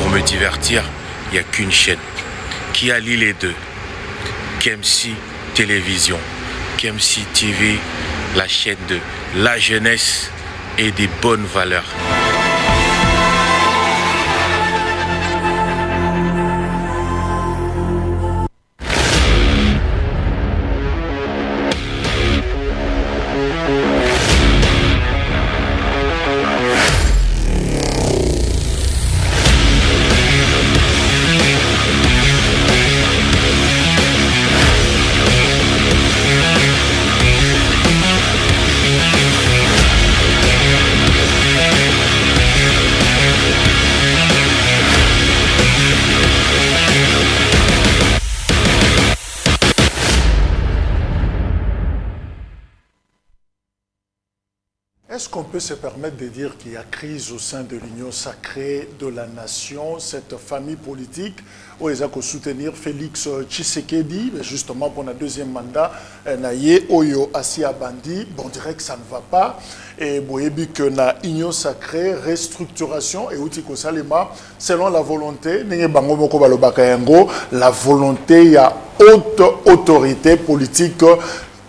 Pour me divertir, il n'y a qu'une chaîne qui allie les deux. KMC Télévision, KMC TV, la chaîne de la jeunesse et des bonnes valeurs. Est-ce qu'on peut se permettre de dire qu'il y a crise au sein de l'Union sacrée de la nation, cette famille politique, où ils ont soutenir Félix Tshisekedi, justement pour le deuxième mandat, Naye Oyo Asia Bandi, bon, on dirait que ça ne va pas. Et vous voyez que la Union sacrée, restructuration, et Outiko Salema, selon la volonté, la volonté, il y a haute autorité politique.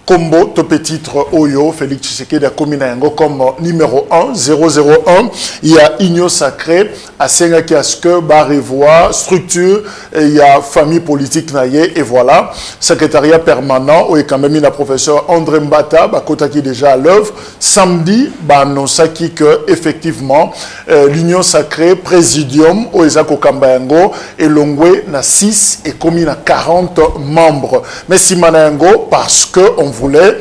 Combo, top titre Oyo, Félix Tshisekedi a commis comme numéro 1, 001. Il y a Union sacrée, à Sengaki à ce que, revoir, structure, il y a famille politique naïe, et voilà. Secrétariat permanent, où il y a quand même le professeur André Mbata, Kota qui est déjà à l'œuvre. Samedi, annonce que, effectivement, l'Union sacrée, présidium, où il y a Kambayango, et Longwe, na 6, et commis na 40 membres. Mais si Manayango, parce que, on voulait,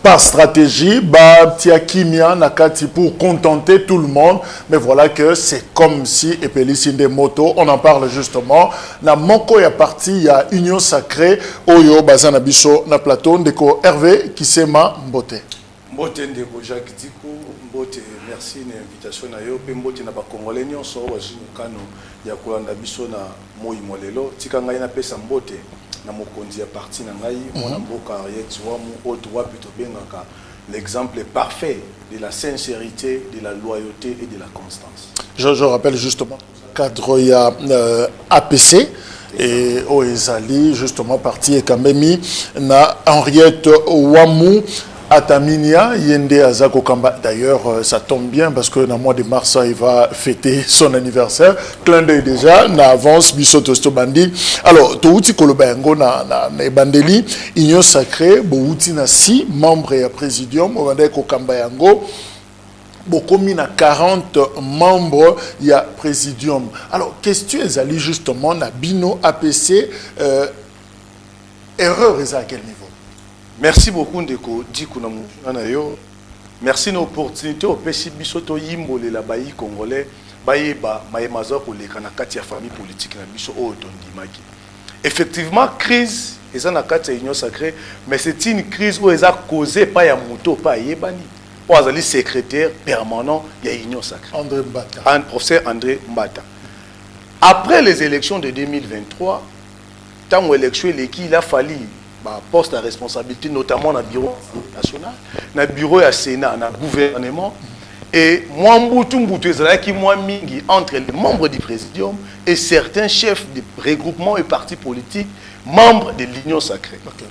par stratégie, Nakati pour contenter tout le monde. Mais voilà que c'est comme si, et puis des motos, on en parle justement. Na Moko ya parti, il y a Union sacrée, Oyo, Bazana Biso, na plateau, Ndeko Hervé, Kisema, Mbote. Mbote Ndeko Jacques Dikou, Mbote, merci de l'invitation. Mbote na ba Congolais nyonso wajinukano ya kolanda biso na moi molelo. Tika ngai na pesa Mbote. Na mokonzi ya parti na ngai mwana mboka Ariete Wamu oto wapi to bengaka l'exemple parfait de la sincérité, de la loyauté et de la constance. Je rappelle justement cadre il y a APC et Oezali justement parti et Kamemi na Henriette Wamu Ataminia, Yende Azako Kamba. D'ailleurs, ça tombe bien parce que dans le mois de mars, il va fêter son anniversaire. Clin d'œil déjà, na avance, Bisoto Stobandi. Alors, Touti Kolobango na Bandeli, Union sacrée, Bouti na 6 membres et présidium, Ovandeko Kambayango. Beaucoup na 40 membres, il y a présidium. Alors, question Ezali justement, na Bino APC, erreur est à quel niveau? Merci beaucoup Ndeko Dikouna Nayo. Merci de l'opportunité au PCB Bisoto Yimbo le Bayi congolais Bayeba Maemazo pour les Kanakati famille politique na biso Otondimaki. Effectivement, crise est en Akati Union sacrée, mais c'est une crise où elle a causé pas ya moto pas Yebani. Pour aller secrétaire permanent, il y a Union sacrée. André Mbata. Un professeur André Mbata. Après les élections de 2023, tant l'élection il a fallu poste à responsabilité, notamment dans le bureau national, dans le bureau à Sénat, dans le gouvernement. Et moi, entre les membres du présidium et certains chefs de regroupements et partis politiques, membres de l'Union sacrée. Okay.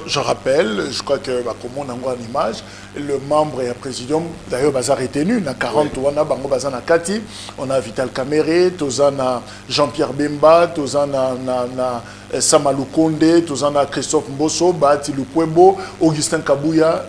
Je rappelle, je crois que comme on a une image, le membre et le présidium, d'ailleurs, est retenu, dans 40 oui. On a Vital Kamere, on a Jean-Pierre Bemba, on a Samalou Konde, on a Christophe Mbosso, Bahati Lukwebo, Augustin Kabouya,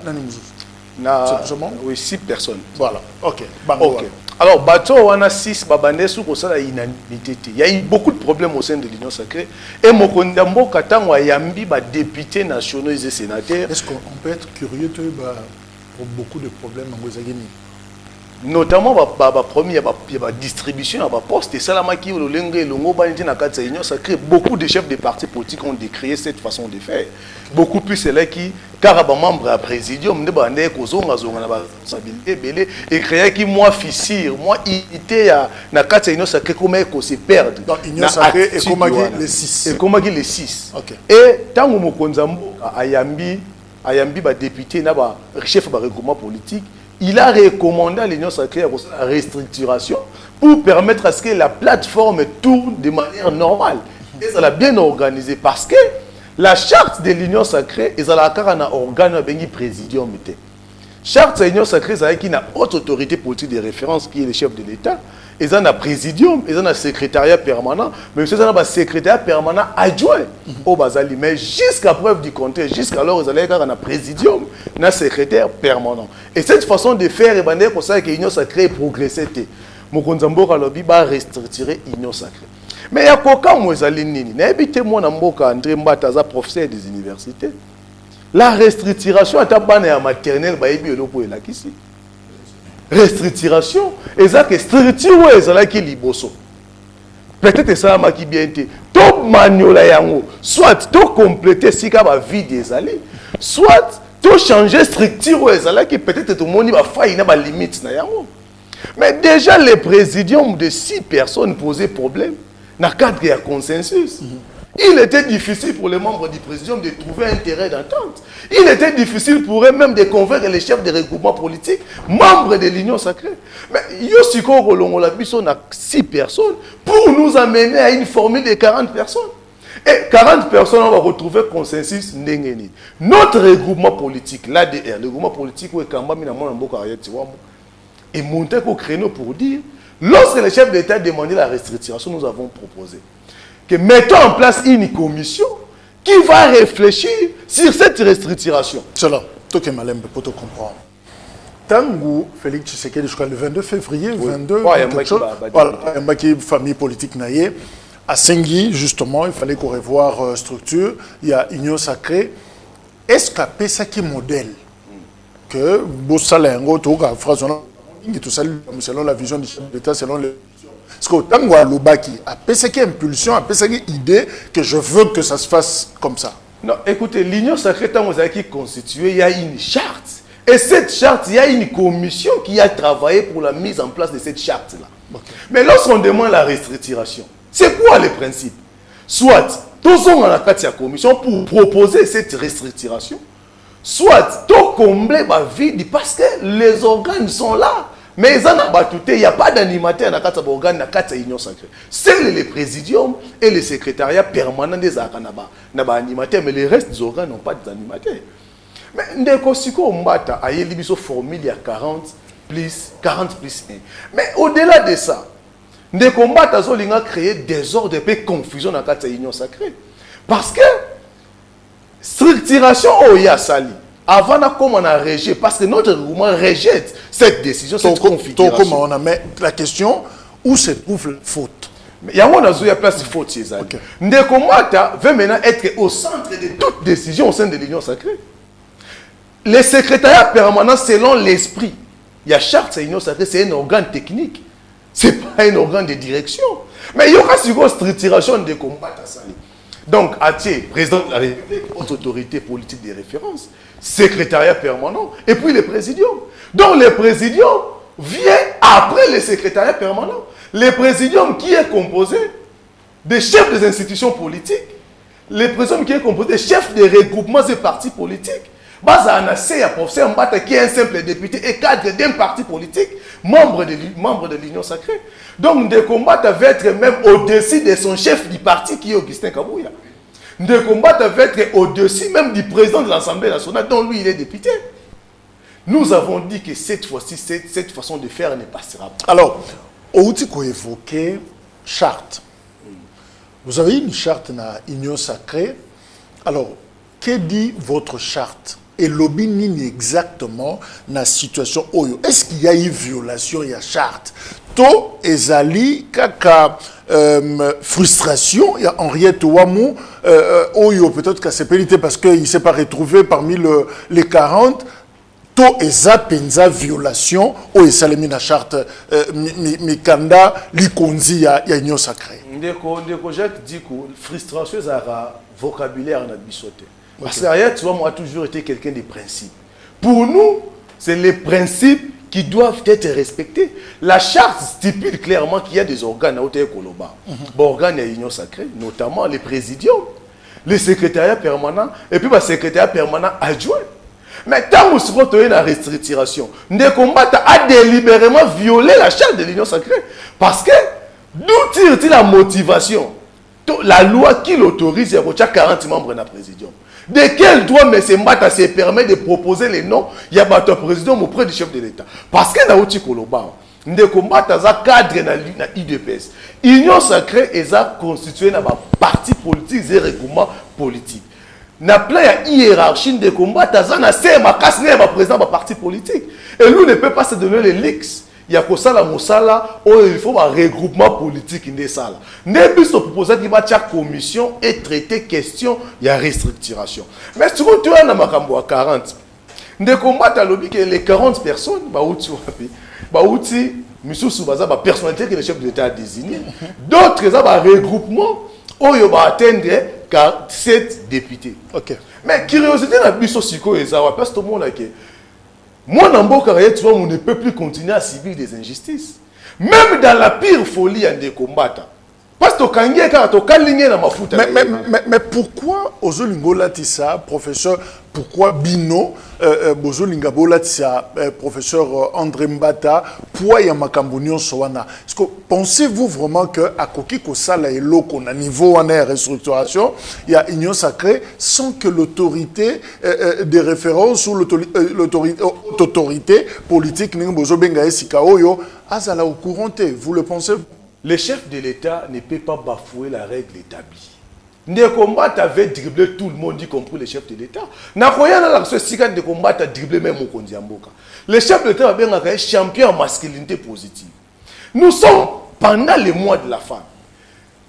oui, 6 personnes. Voilà, ok. Okay. Alors, bateau, on a 6 babandesou pour ça la unanimité. Il y a eu beaucoup de problèmes au sein de l'Union sacrée. Et Mokondambo Katang Yambi, députés nationaux et sénateurs. Est-ce qu'on peut être curieux pour beaucoup de problèmes en Gozagini? Notamment, il y a la distribution, il y a poste, et Salamaki, beaucoup de chefs de partis politiques ont décrié cette façon de faire. Beaucoup plus c'est là qui, car les membres à présidium, ne bandent qu'aux responsabilité, et créer qui moi fissure, moi irrité à la carte Union sacrée, comment qu'on se perd. Donc, Union sacrée et comment les 6. Et comment les 6. Et tant que Mokonzambo, Ayambi, député, chef de regroupement politique, il a recommandé à l'Union sacrée la restructuration pour permettre à ce que la plateforme tourne de manière normale. Et ça l'a bien organisé parce que la charte de l'Union sacrée, ils ont un organe de présidium. Charte de l'Union sacrée, c'est une haute autorité politique de référence qui est le chef de l'État. Ils ont un présidium, ils ont un secrétariat permanent, mais ils ont un secrétaire permanent adjoint au Bazali. Mais jusqu'à preuve du contraire, jusqu'alors, ils ont un présidium, un secrétaire permanent. Et cette façon de faire, c'est pour ça que l'Union sacrée progressait. Mokonzambo Kalobi va restructurer l'Union sacrée. Mais il y a quelqu'un qui est nini. N'habitez-moi dans André Mbataza, professeur des universités. La restructuration est en maternelle, restructuration, et ça que structure est là qui liboso. Peut-être ça m'a qui bien été. Tout maniola yango, soit tout compléter si ka ba vie des allées, soit tout changer structure est là qui peut-être tout le monde va faillir na ba limite na yango. Mais déjà les présidiums de 6 personnes posaient problème dans le cadre de consensus. Il était difficile pour les membres du présidium de trouver un terrain d'entente. Il était difficile pour eux même de convaincre les chefs de regroupement politique, membres de l'Union sacrée. Mais Yossiko Rolongola Bisso n'a 6 personnes pour nous amener à une formule de 40 personnes. Et 40 personnes, on va retrouver consensus Ndengeni. Notre regroupement politique, l'ADR, le regroupement politique où Kamba Minamon Mboka Ayatiwamo, est monté au créneau pour dire, lorsque le chef d'État demandait la restructuration, nous avons proposé que mettons en place une commission qui va réfléchir sur cette restructuration. Cela, tout est malin pour te comprendre. Tango, Félix Tshisekedi, jusqu'à le 22 février, oui. 22, voilà, il y a une famille politique naïe. À Sengi, justement, il fallait qu'on revoie structure. Il y a Union sacrée. Est-ce qu'à Pesaki modèle que Bossalengo, tout ça, selon la vision du chef d'État, selon les. Parce que Tango a l'Obaki, à Pesaki impulsion, à Pesaki idée que je veux que ça se fasse comme ça. Non, écoutez, l'Union sacrée, Tango qui est constituée, il y a une charte. Et cette charte, il y a une commission qui a travaillé pour la mise en place de cette charte-là. Okay. Mais lorsqu'on demande la restructuration, c'est quoi le principe? Soit, tous sont dans la commission pour proposer cette restructuration, soit, tout combler ma vie parce que les organes sont là. Mais il n'y a pas d'animateur dans les organes de l'Union sacrée. C'est le présidium et le secrétariat permanent des animateurs, mais les restes des organes n'ont pas d'animateurs. Mais ndeko siko mbata a yeli biso formule il y a 40 plus 1. Mais au-delà de ça, ndeko mbata zolinga créer désordre et confusion dans la Union sacrée. Parce que structuration oya sali avant comme on a rejeté parce que notre gouvernement rejette cette décision, cette configuration. Comment on a mis la question où se trouve la faute? Il y a une place de faute chez Zali. Ndeko mbata veut maintenant être au centre de toute décision au sein de l'Union sacrée. Le secrétariat permanent, selon l'esprit, il y a charte, c'est un organe technique. Ce n'est pas un organe de direction. Mais il y aura une structuration de combat à Sali. Donc, Atié, président de la République, haute autorité politique de référence, secrétariat permanent, et puis le présidium. Donc, le présidium vient après le secrétariat permanent. Le présidium qui est composé des chefs des institutions politiques, le présidium qui est composé des chefs des regroupements et partis politiques. Bazana professeur Mbata qui est un simple député et cadre d'un parti politique, membre de l'Union sacrée. Donc, Ndeko Mbata va être même au-dessus de son chef du parti qui est Augustin Kabouya. Ndeko Mbata va être au-dessus même du président de l'Assemblée nationale dont lui il est député. Nous avons dit que cette fois-ci, cette façon de faire ne passera pas. Alors, outil qu'on évoquait, charte. Vous avez une charte dans l'Union sacrée. Alors, que dit votre charte? Et lobby nini exactement dans la situation oyo. Est-ce qu'il y a eu violation, il y a charte? To ezali kaka frustration, il y a Henriette Ouamou, oyo peut-être qu'à ses pénalités parce qu'il ne s'est pas retrouvé parmi les 40. To eza penza violation o esalemi na charte mikanda likonzi ya Union sacrée. Ndeko Jacques dit que frustration c'est un vocabulaire na bisoté. Parce que Henriette Ouamou a toujours été quelqu'un de principes. Pour nous, c'est les principes qui doivent être respectés. La charte stipule clairement qu'il y a des organes à Haute Koloba. Organes à l'Union sacrée, notamment les présidiums, les secrétariats permanents et puis le secrétariat permanent adjoint. Mais tant que tu as une restructuration, Ndeko Mbata a délibérément violé la charte de l'Union sacrée. Parce que d'où tire-t-il la motivation? La loi qui l'autorise, il y a 40 membres dans le présidium. De quel droit M. Mbata se permet de proposer les noms? Il y a un président auprès du chef de l'État. Parce que Naouti Koloba, Ndeko Mbata a cadre dans l'IDPS. L'Union sacrée est constituée dans un parti politique et regroupement politique. Na plan ya hiérarchie de combat tazana c'est ma casse n'est ma président ma parti politique et lui ne peut pas se donner les leaks il y a que ça la mosala ou il faut un regroupement politique in des salles ne plus se proposer qu'il va chaque commission et traiter question il y a restructuration mais si tu as na makambo à 40 de combat à lobby que les 40 personnes ba outi monsieur Soubaza ba personnalité que le chef de l'État a désigné d'autres ça ba regroupement ou il va atteindre 7 députés. Ok. Mais curiosité na biso siko ezawa parce que tout le monde que moi dans Mboka tu vois on ne peut plus continuer à subir des injustices. Même dans la pire folie en des combats. Parce que quand il y a na mafuta. Mais pourquoi Ozolingo Latissa, professeur, pourquoi Bino, Bozolinga Bolatissa, professeur André Mbata, pourquoi il y a Makambonion Sowana? Est-ce que pensez-vous vraiment que à Koki Kosala et Loko, à niveau en restructuration, il y a union sacrée sans que l'autorité des références ou l'autorité politique Bozo Benga Sikaoyo, Azala au courant, vous le pensez? Le chef de l'État ne peut pas bafouer la règle établie. Ndeko Mbata avait dribblé tout le monde, y compris le chef de l'État. Ndeko Mbata a dribblé même Mokonzi Mboka. Le chef de l'État a bien un champion en masculinité positive. Nous sommes pendant les mois de la femme.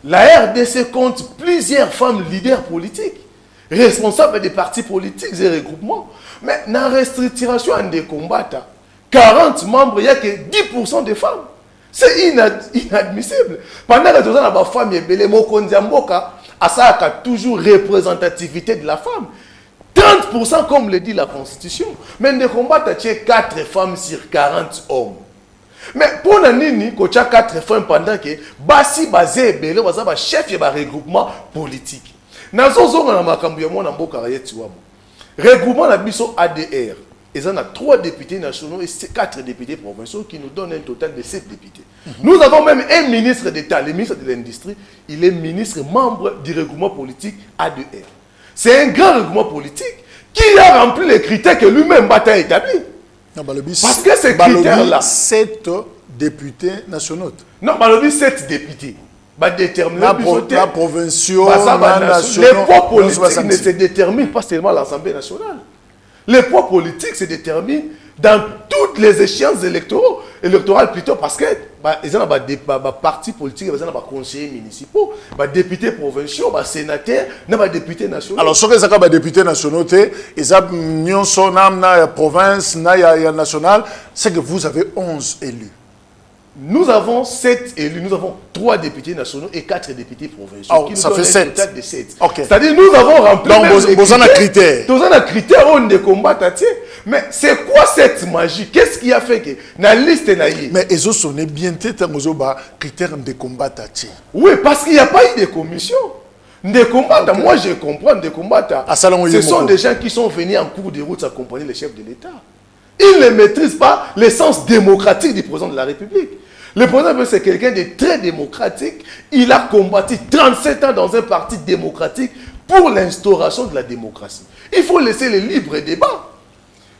La RDC compte plusieurs femmes leaders politiques, responsables des partis politiques et regroupements. Mais dans la restructuration de Mbata, 40 membres, il n'y a que 10% de femmes. C'est inadmissible. Pendant que nous avons des femmes, Mokonzi Mboka a toujours représentativité de la femme. 30% comme le dit la Constitution. Mais de combattre 4 femmes sur 40 hommes. Mais pour nous, quand il y a 4 femmes pendant que Basi Bazé Belé was un chef de regroupement politique. Nous avons un regroupement de biso ADR. Ils ont 3 députés nationaux et 4 députés provinciaux qui nous donnent un total de 7 députés. Nous avons même un ministre d'État, le ministre de l'Industrie, il est ministre membre du regroupement politique ADR. C'est un grand regroupement politique qui a rempli les critères que lui-même a établis. Parce que ces critères-là... 7 députés nationaux. Non, 7 députés. La provinciaux, les poids politiques ne se déterminent pas seulement à l'Assemblée nationale. Les poids politiques se déterminent dans toutes les échéances électorales plutôt parce que ils ont des partis politiques, ils ont des conseillers municipaux, des députés provinciaux, des sénateurs, des députés nationaux. Alors, ce que c'est des députés nationaux, ils ont une province, une nationale, c'est que vous avez 11 élus. Nous avons 7 élus, nous avons 3 députés nationaux et 4 députés provinciaux. Oh, ça fait 7. Total de 7. Okay. C'est-à-dire nous avons rempli vous avez un critère. Vous avez un critère on ne combat. Mais c'est quoi cette magie? Qu'est-ce qui a fait que la liste est naïve? Mais ils ont sonné bien tête à critère de combat. Oui, parce qu'il n'y a pas eu de commission. Des combats, moi je comprends, des combats. Ce sont des gens qui sont venus en cours de route accompagner le chef de l'État. Ils ne maîtrisent pas l'essence démocratique du président de la République. Le président, c'est quelqu'un de très démocratique. Il a combattu 37 ans dans un parti démocratique pour l'instauration de la démocratie. Il faut laisser le libre débat.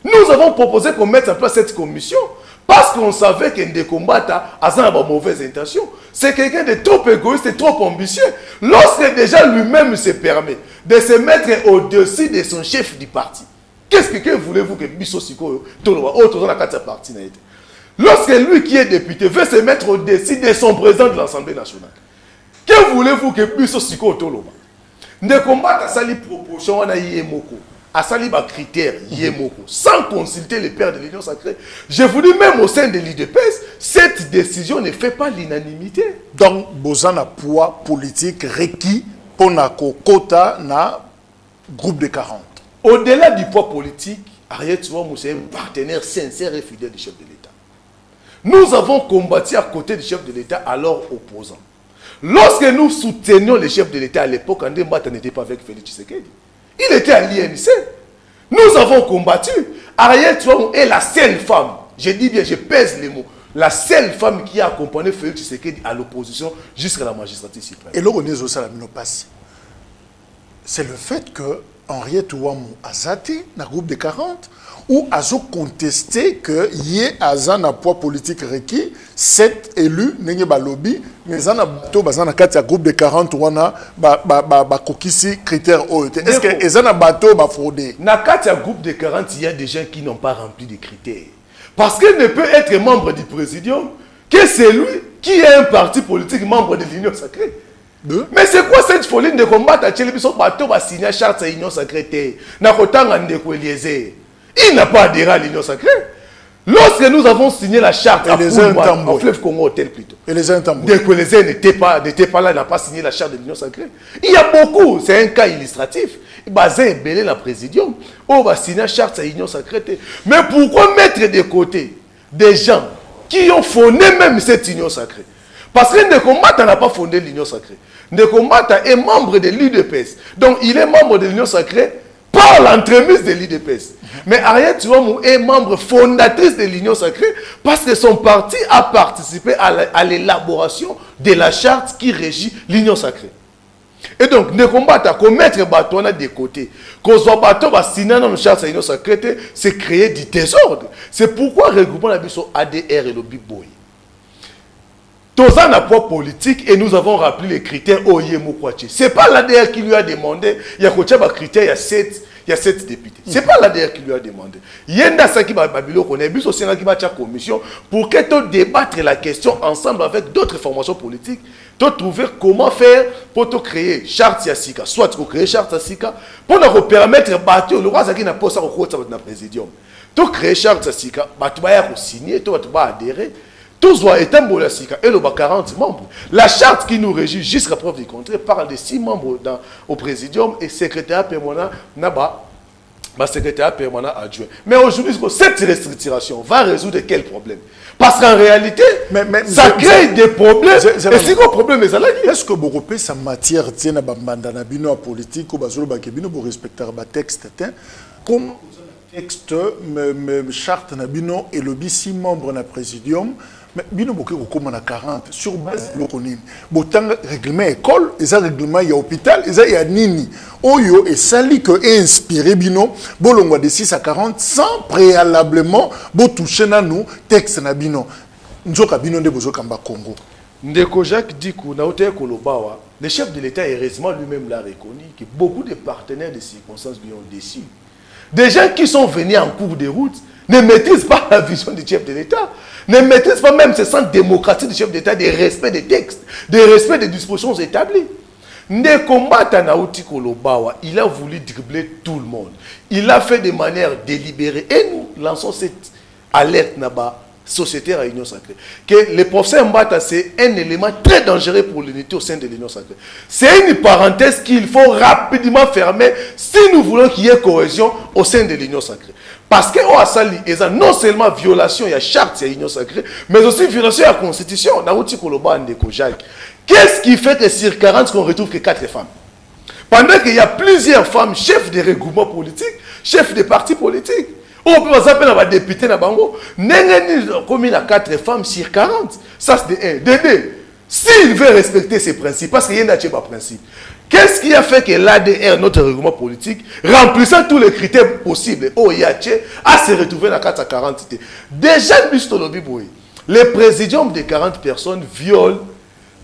Nous avons proposé qu'on mette en place cette commission parce qu'on savait qu'un des combattants a une mauvaise intention. C'est quelqu'un de trop égoïste et trop ambitieux. Lorsque déjà lui-même se permet de se mettre au-dessus de son chef du parti. Qu'est-ce que voulez-vous que Bisso Siko parti n'a été? Lorsque lui qui est député veut se mettre au-dessus de son président de l'Assemblée nationale, que voulez-vous que Bisso Siko Toloba? Ne combattre à sali proportion à Yemoko, à sali critère Yemoko, sans consulter les pères de l'Union sacrée. Je vous dis même au sein de l'IDPS, cette décision ne fait pas l'unanimité. Donc, vous avez un poids politique requis pour un quota na groupe de 40. Au-delà du poids politique, Ariel Touamou, c'est un partenaire sincère et fidèle du chef de l'État. Nous avons combattu à côté du chef de l'État, alors opposant. Lorsque nous soutenions le chef de l'État à l'époque, André Mbata n'était pas avec Félix Tshisekedi. Il était à l'INC. Nous avons combattu. Ariel Tuamou est la seule femme, je dis bien, je pèse les mots, la seule femme qui a accompagné Félix Tshisekedi à l'opposition jusqu'à la magistrature suprême. Et là, on est au Salaminopas. C'est le fait que Henriette Ouamou a zaté dans le groupe de 40 ou a contesté que y a un poids politique requis, 7 élus, n'ayez pas lobby, mais il y a un groupe de 40 ou un critères OET. Est-ce que il y a un bateau fraudé? Dans le groupe de 40, il y a des gens qui n'ont pas rempli les critères. Parce qu'il ne peut être membre du présidium que c'est lui qui est un parti politique membre de l'Union sacrée. Mais c'est quoi cette folie de combattre à Tchélébiso bateau va signer charte à l'Union sacrée? Il n'a pas adhéré à l'Union sacrée. Lorsque nous avons signé la charte à Poulmoine, en fleuve Congo Hôtel plutôt, Ndekouélésé n'était pas là, n'a pas signé la charte de l'Union sacrée. Il y a beaucoup, c'est un cas illustratif. Basé est belé la présidium, on va signer la charte à l'Union sacrée. Mais pourquoi mettre de côté des gens qui ont fondé même cette Union sacrée? Parce que Ndekombata n'a pas fondé l'Union sacrée. Ndekombata est membre de l'UDPS. Donc il est membre de l'Union sacrée par l'entremise de l'UDPS. Mais Ariel Tuamou est membre fondatrice de l'Union sacrée parce que son parti a participé à l'élaboration de la charte qui régit l'Union sacrée. Et donc, Ndekombata, commettre Batouana de côté, qu'on soit bateau, signer dans la charte de l'Union sacrée, c'est créer du désordre. C'est pourquoi le regroupement de ADR et le Big Boy. Tous un apport politique et nous avons rappelé les critères Oye Moukwachi. Ce n'est pas l'ADR qui lui a demandé, il y a critères, il y a 7 députés. Ce n'est pas l'ADR qui lui a demandé. Il y a ça qui va Babylone, on a vu aussi qui va commission pour que tu débattre la question ensemble avec d'autres formations politiques. Tu trouver comment faire pour te créer charte Yassika, soit tu créer charte Yassika, pour nous permettre de battre le roi qui n'a pas ça au présidium. Tu créer charte Yassika, tu vas signer, tu vas adhérer. Tous doivent être et le 40 membres. La charte qui nous régit jusqu'à preuve du contraire parle de 6 membres au présidium et secrétaire permanent secrétaire permanent adjoint. Mais aujourd'hui, cette restructuration va résoudre quel problème? Parce qu'en réalité, ça crée des problèmes. Et c'est quoi le problème? Est-ce que vous avez sa matière en politique ou pour respecter le texte? Comme texte, charte nabino et le 6 membres dans le présidium, mais bino boké comme on a 40 sur base de l'okonine. Botant règlement école, et ça règlement il y a hôpital, et ça il y a nini. Oyo et sali que inspiré bino, bolongwa de 6 à 40 sans préalablement bo toucher na nous texte na bino. Nzoka bino de bozo kamba Congo. Ndeko Jacques Dikou na ote kolobawa, le chef de l'État heureusement lui-même l'a reconnu que beaucoup de partenaires de circonstances lui ont déçu. Des gens qui sont venus en cours de route ne maîtrisent pas la vision du chef de l'État, ne maîtrisent pas même ce sens démocratique du chef d'État, des respect des textes, des respect des dispositions établies. Ndekombata Naouti Kolobawa, il a voulu dribbler tout le monde. Il l'a fait de manière délibérée. Et nous lançons cette alerte là-bas, société à l'Union sacrée. Que le professeur Mbata, c'est un élément très dangereux pour l'unité au sein de l'Union sacrée. C'est une parenthèse qu'il faut rapidement fermer si nous voulons qu'il y ait cohésion au sein de l'Union sacrée. Parce que Asali, il y a non seulement violation, il y a charte, il y a l'Union sacrée, mais aussi violation de la Constitution. Qu'est-ce qui fait que sur 40, qu'on retrouve que 4 femmes? Pendant qu'il y a plusieurs femmes, chefs de regroupements politiques, chefs de partis politiques. On peut s'appeler un député na bango. Comme il a 4 femmes sur 40. Ça c'est de 1. De 2. S'il veut respecter ses principes, parce qu'il y a un principe. Qu'est-ce qui a fait que l'ADR, notre regroupement politique, remplissant tous les critères possibles, a se retrouvé dans 4 à 40. Déjà, le présidium de 40 personnes viole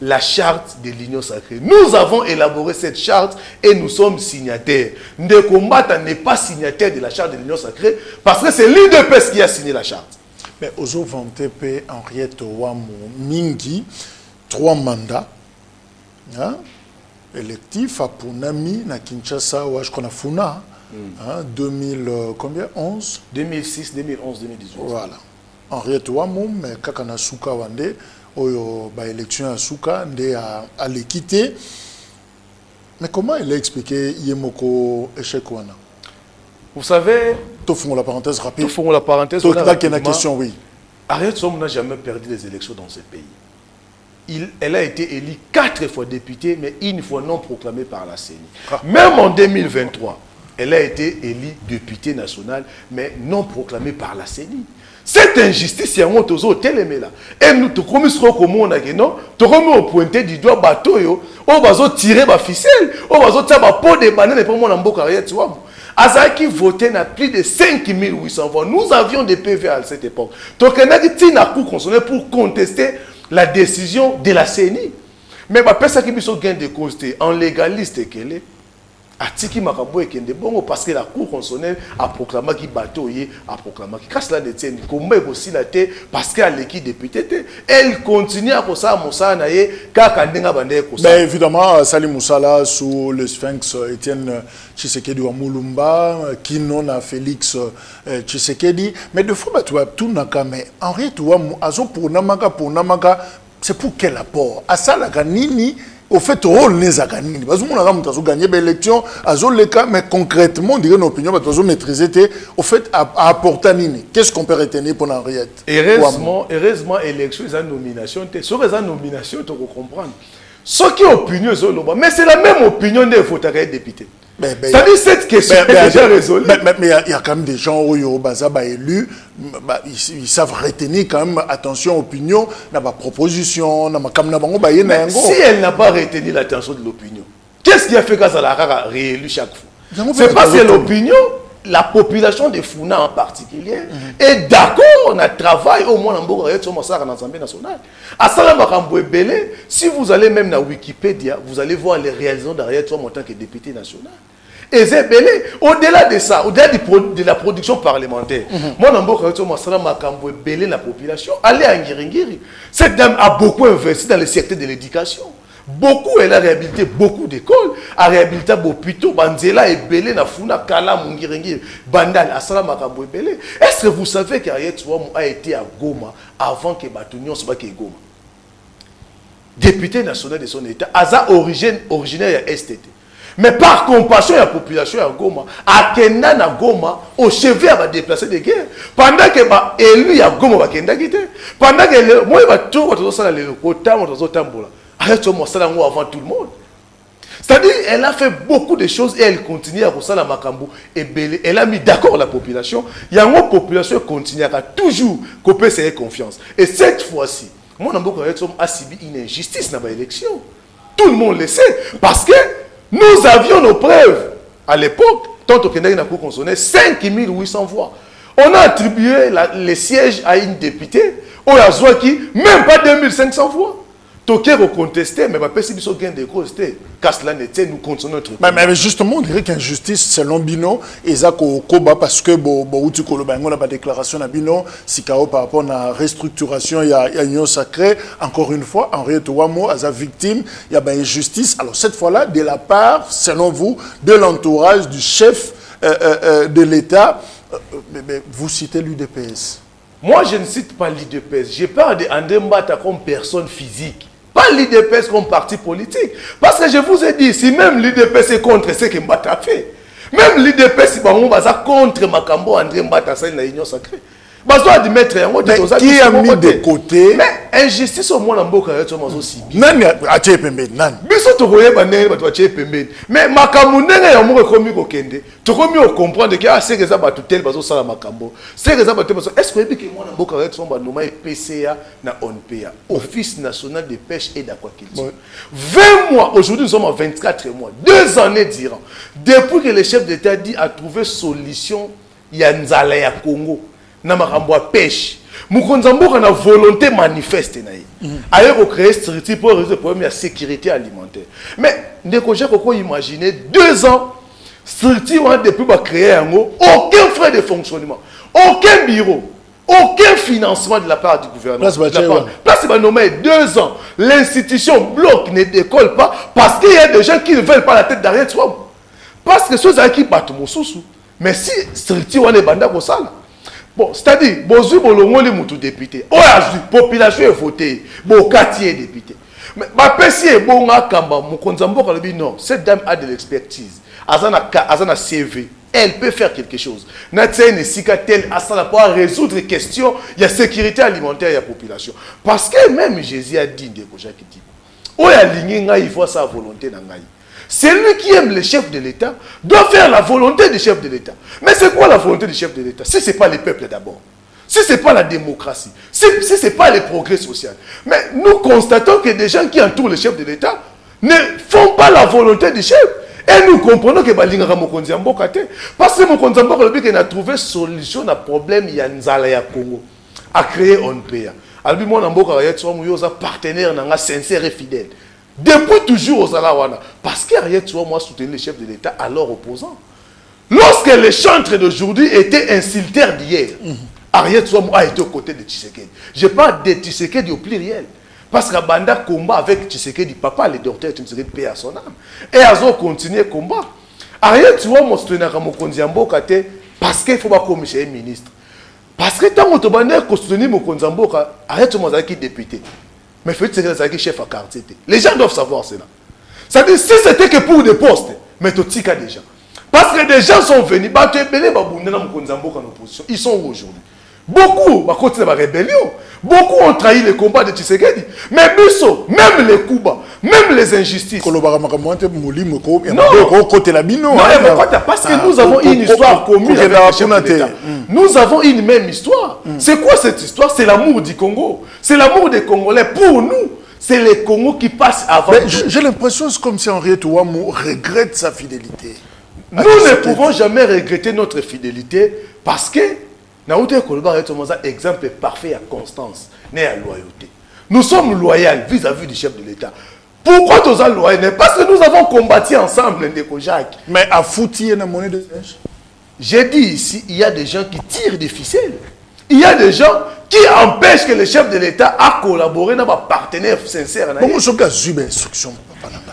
la charte de l'Union sacrée. Nous avons élaboré cette charte et nous sommes signataires. Ndekombata n'est pas signataire de la charte de l'Union sacrée parce que c'est l'UDPS qui a signé la charte. Mais aux OVNTP, Henriette Ouamou Mingi, 3 mandats électifs à Punami, na Kinshasa, ou je connais Funa, 2000, combien 11 2006, 2011, 2018. Voilà. Henriette Ouamou, mais Kakana Souka Wande, Oyo, élection à Souka, à l'équité. Mais comment il a expliqué Yemoko Echekwana? Vous savez. Tout font la parenthèse rapide. Tout font la parenthèse. Tout là qu'il y a une question, oui. Ariel Tuamou n'a jamais perdu les élections dans ce pays. Elle a été élue 4 fois députée, mais une fois non proclamée par la CENI. Même en 2023, elle a été élue députée nationale, mais non proclamée par la CENI. Cette injustice, il y a un autre là. Et nous, tu comme ce qu'on a dit, non, tu comme pointé du doigt bateau, on va tirer ma ficelle, on va tirer ma peau de banane pour mon ambo carrière, tu vois. Azaki votait na plus de 5800 voix. Nous avions des PV à cette époque. Donc, on a dit pour contester la décision de la CENI. Mais personne qui a gain de cause en légaliste qu'elle est. Atiki Makambo et Kende Bongo parce que la Cour constitutionnelle a proclamé qu'il bateau a proclamé qu'il casse la détienne. Comment est aussi la tête parce qu'elle est qui député. Elle continue à causer Moussa Naye Kakandenga Bande. Mais évidemment, Salim Moussala sous le Sphinx Étienne Tshisekedi wa Mulumba, Kinon a Félix Tshisekedi. Mais de fois, tu vois, tout n'a qu'à mais en réalité, tu vois, pour Namaka, c'est pour quel apport? À ça, la Ganini. Au fait, rôle n'est pas gagné. Parce que nous avons gagné l'élection, mais concrètement, on dirait nos opinions, parce que maîtriser, au fait, à apporter nini. Qu'est-ce qu'on peut retenir pour Henriette? Heureusement, l'élection, les nominations, sur les nominations, tu peux comprendre. Ce qui est opinion, mais c'est la même opinion des votants députés. C'est-à-dire cette question est déjà résolue. Mais il y a quand même des gens où élus, ils savent retenir quand même attention opinion, na ba proposition, si elle n'a pas retenu l'attention de l'opinion, qu'est-ce qui a fait qu'Azala réélu chaque fois? C'est parce que l'opinion, la population de Founa en particulier, est d'accord, on a travaillé au moins en l'Assemblée nationale. À Salamakambouébélé, si vous allez même dans Wikipédia, vous allez voir les réalisations d'Ariel Tom en tant que député national. Et Zébélé, au-delà de ça, au-delà de la production parlementaire, moi, dans la population, allez à Ngiringiri. Cette dame a beaucoup investi dans le secteur de l'éducation. Beaucoup, elle a réhabilité beaucoup d'écoles, a réhabilité Bopito, Banzela et Belé, Nafuna, Kala, Mungiringiri, Bandal, Asala Makambo et Belé. Est-ce que vous savez qu'Ariel Touam a été à Goma avant que Batunion soit à Goma? Député national de son État, Aza originaire de STT. Mais par compassion à la population à Goma, à Kenda na Goma, au chevet va déplacer des guerres. Pendant que élu à Goma va Kenda quitter. Pendant que moi va tout va ça le kotam va tambola. Arrête moi ça avant tout le monde. C'est-à-dire elle a fait beaucoup de choses et elle continue à ça la Makambo et belé. Elle a mis d'accord la population. Il y a une population qui continue à toujours couper ses confiance. Et cette fois-ci, moi a subi une injustice dans l'élection. Tout le monde le sait parce que nous avions nos preuves. À l'époque, tant que nous avons consommé 5800 voix. On a attribué les sièges à une députée, qui même pas 2500 voix. Toké recontesté, mais pas si nous gain de cause, car cela n'était nous continuons notre. Mais justement, on dirait qu'injustice, selon Bino, et ça Koba parce que on a pas déclaration à Bino, si par rapport à la restructuration, il y a union sacrée. Encore une fois, Henriette Ouamo, à sa victime, il y a injustice. Alors cette fois-là, de la part, selon vous, de l'entourage du chef de l'État, vous citez l'UDPS. Moi, je ne cite pas l'UDPS. Je parle d'André Mbata comme personne physique. Pas l'UDPS comme parti politique. Parce que je vous ai dit, si même l'UDPS est contre ce que Mbata fait, même l'UDPS, si on va contre Makambo, André Mbata, c'est une union sacrée. Mais qui a mis de côté. Mais injustice au moins en Boka, tu as aussi. Nan a tué Pembe, nan. Biso to voyez bané, tu as tué Pembe. Mais Makambo n'est pas moi comme Miko Kende. Tu as comprendre que c'est que ça va tout tel baso sala Makambo. C'est que ça va tout baso. Est-ce que moi en Boka, tu as nommé PCA na ONPA, Office national de pêche et d'aquaculture. 20 mois, aujourd'hui nous sommes à 24 mois, 2 années durant. Depuis que le chef d'État dit a trouvé solution, il y a Nzala ya Congo. Na makambo ya pêche mukonzamboka na volonté manifeste na ye aye ko créer structure pour résoudre le problème de sécurité alimentaire. Mais ndeko j'ai ko imaginer 2 ans structure on depuis ba créer yango aucun frais de fonctionnement, aucun bureau, aucun financement de la part du gouvernement. Place va nommer 2 ans, l'institution bloque, ne décolle pas parce qu'il y a des gens qui ne veulent pas la tête derrière toi. Parce que ceux qui battent mon sous. Mais si structure on est banda ko ça là. Bon, c'est-à-dire, bonjour, bon, les moutons députés. Oh, la population est votée. Bon, quartier député. Mais, ma PC, bon, Kamba, mon konzambo, non, cette dame a de l'expertise. Azana CV. Elle peut faire quelque chose. Nathalie Sikatel, Asana pour résoudre les questions. Il y a sécurité alimentaire, il y a population. Parce que même Jésus a dit, oh, il y a il faut sa volonté. Celui qui aime le chef de l'État doit faire la volonté du chef de l'État. Mais c'est quoi la volonté du chef de l'État? Si ce n'est pas les peuples d'abord, si ce n'est pas la démocratie, si ce n'est pas les progrès sociaux. Mais nous constatons que des gens qui entourent le chef de l'État ne font pas la volonté du chef. Et nous comprenons que Balingara Mokonzi Mboka te. Parce que Mokonzi Mboka le but a trouvé solution à problème il y a Nzala ya Congo a créé ONPA. Albi moi Mboka ya tsoa muyoza partenaire nanga sincère et fidèle. Depuis toujours aux Alawana. Parce qu'Ariel Tsoa moi soutenait le chef de l'État alors opposant. Lorsque les chantres d'aujourd'hui étaient insulteurs d'hier, Ariel Tsoa a été aux côtés de Tshisekedi. Je parle de Tshisekedi au pluriel. Parce que Banda combat avec Tshisekedi, papa, le docteur Tshisekedi paie à son âme. Et Azo continue le combat. Ariel Tsoa m'a soutenu à Mokonzi Mboka parce qu'il faut pas comme chez un ministre. Parce que tant que tu as soutenu Mokonzi Mboka, Ariel Tsoa m'a député. Mais Félix Tshisekedi est chef à quartier. Les gens doivent savoir cela. C'est-à-dire, si c'était que pour des postes, mais tu as des gens. Parce que des gens sont venus, ils sont où aujourd'hui? Beaucoup ont continué la rébellion. Beaucoup ont trahi le combat de Tshisekedi. Mais Busso, même les coups bas, même les injustices. Non, parce que nous avons une histoire commune avec le chef de l'État. Nous avons une même histoire. C'est quoi cette histoire? C'est l'amour du Congo. C'est l'amour des Congolais. Pour nous, c'est le Congo qui passe avant. J'ai l'impression que c'est comme si Henriette Ouamou regrette sa fidélité. Nous ne pouvons jamais regretter notre fidélité parce que Naouté Koloba est un exemple parfait à constance, né à loyauté. Nous sommes loyaux vis-à-vis du chef de l'État. Pourquoi nous sommes loyaux? Parce que nous avons combattu ensemble, Ndeko Jacques. Mais à Fouti, il y a une monnaie de sèche. J'ai dit ici, il y a des gens qui tirent des ficelles. Il y a des gens qui empêchent que le chef de l'État a collaboré dans un partenaire sincère. Comment est-ce que tu as instruction?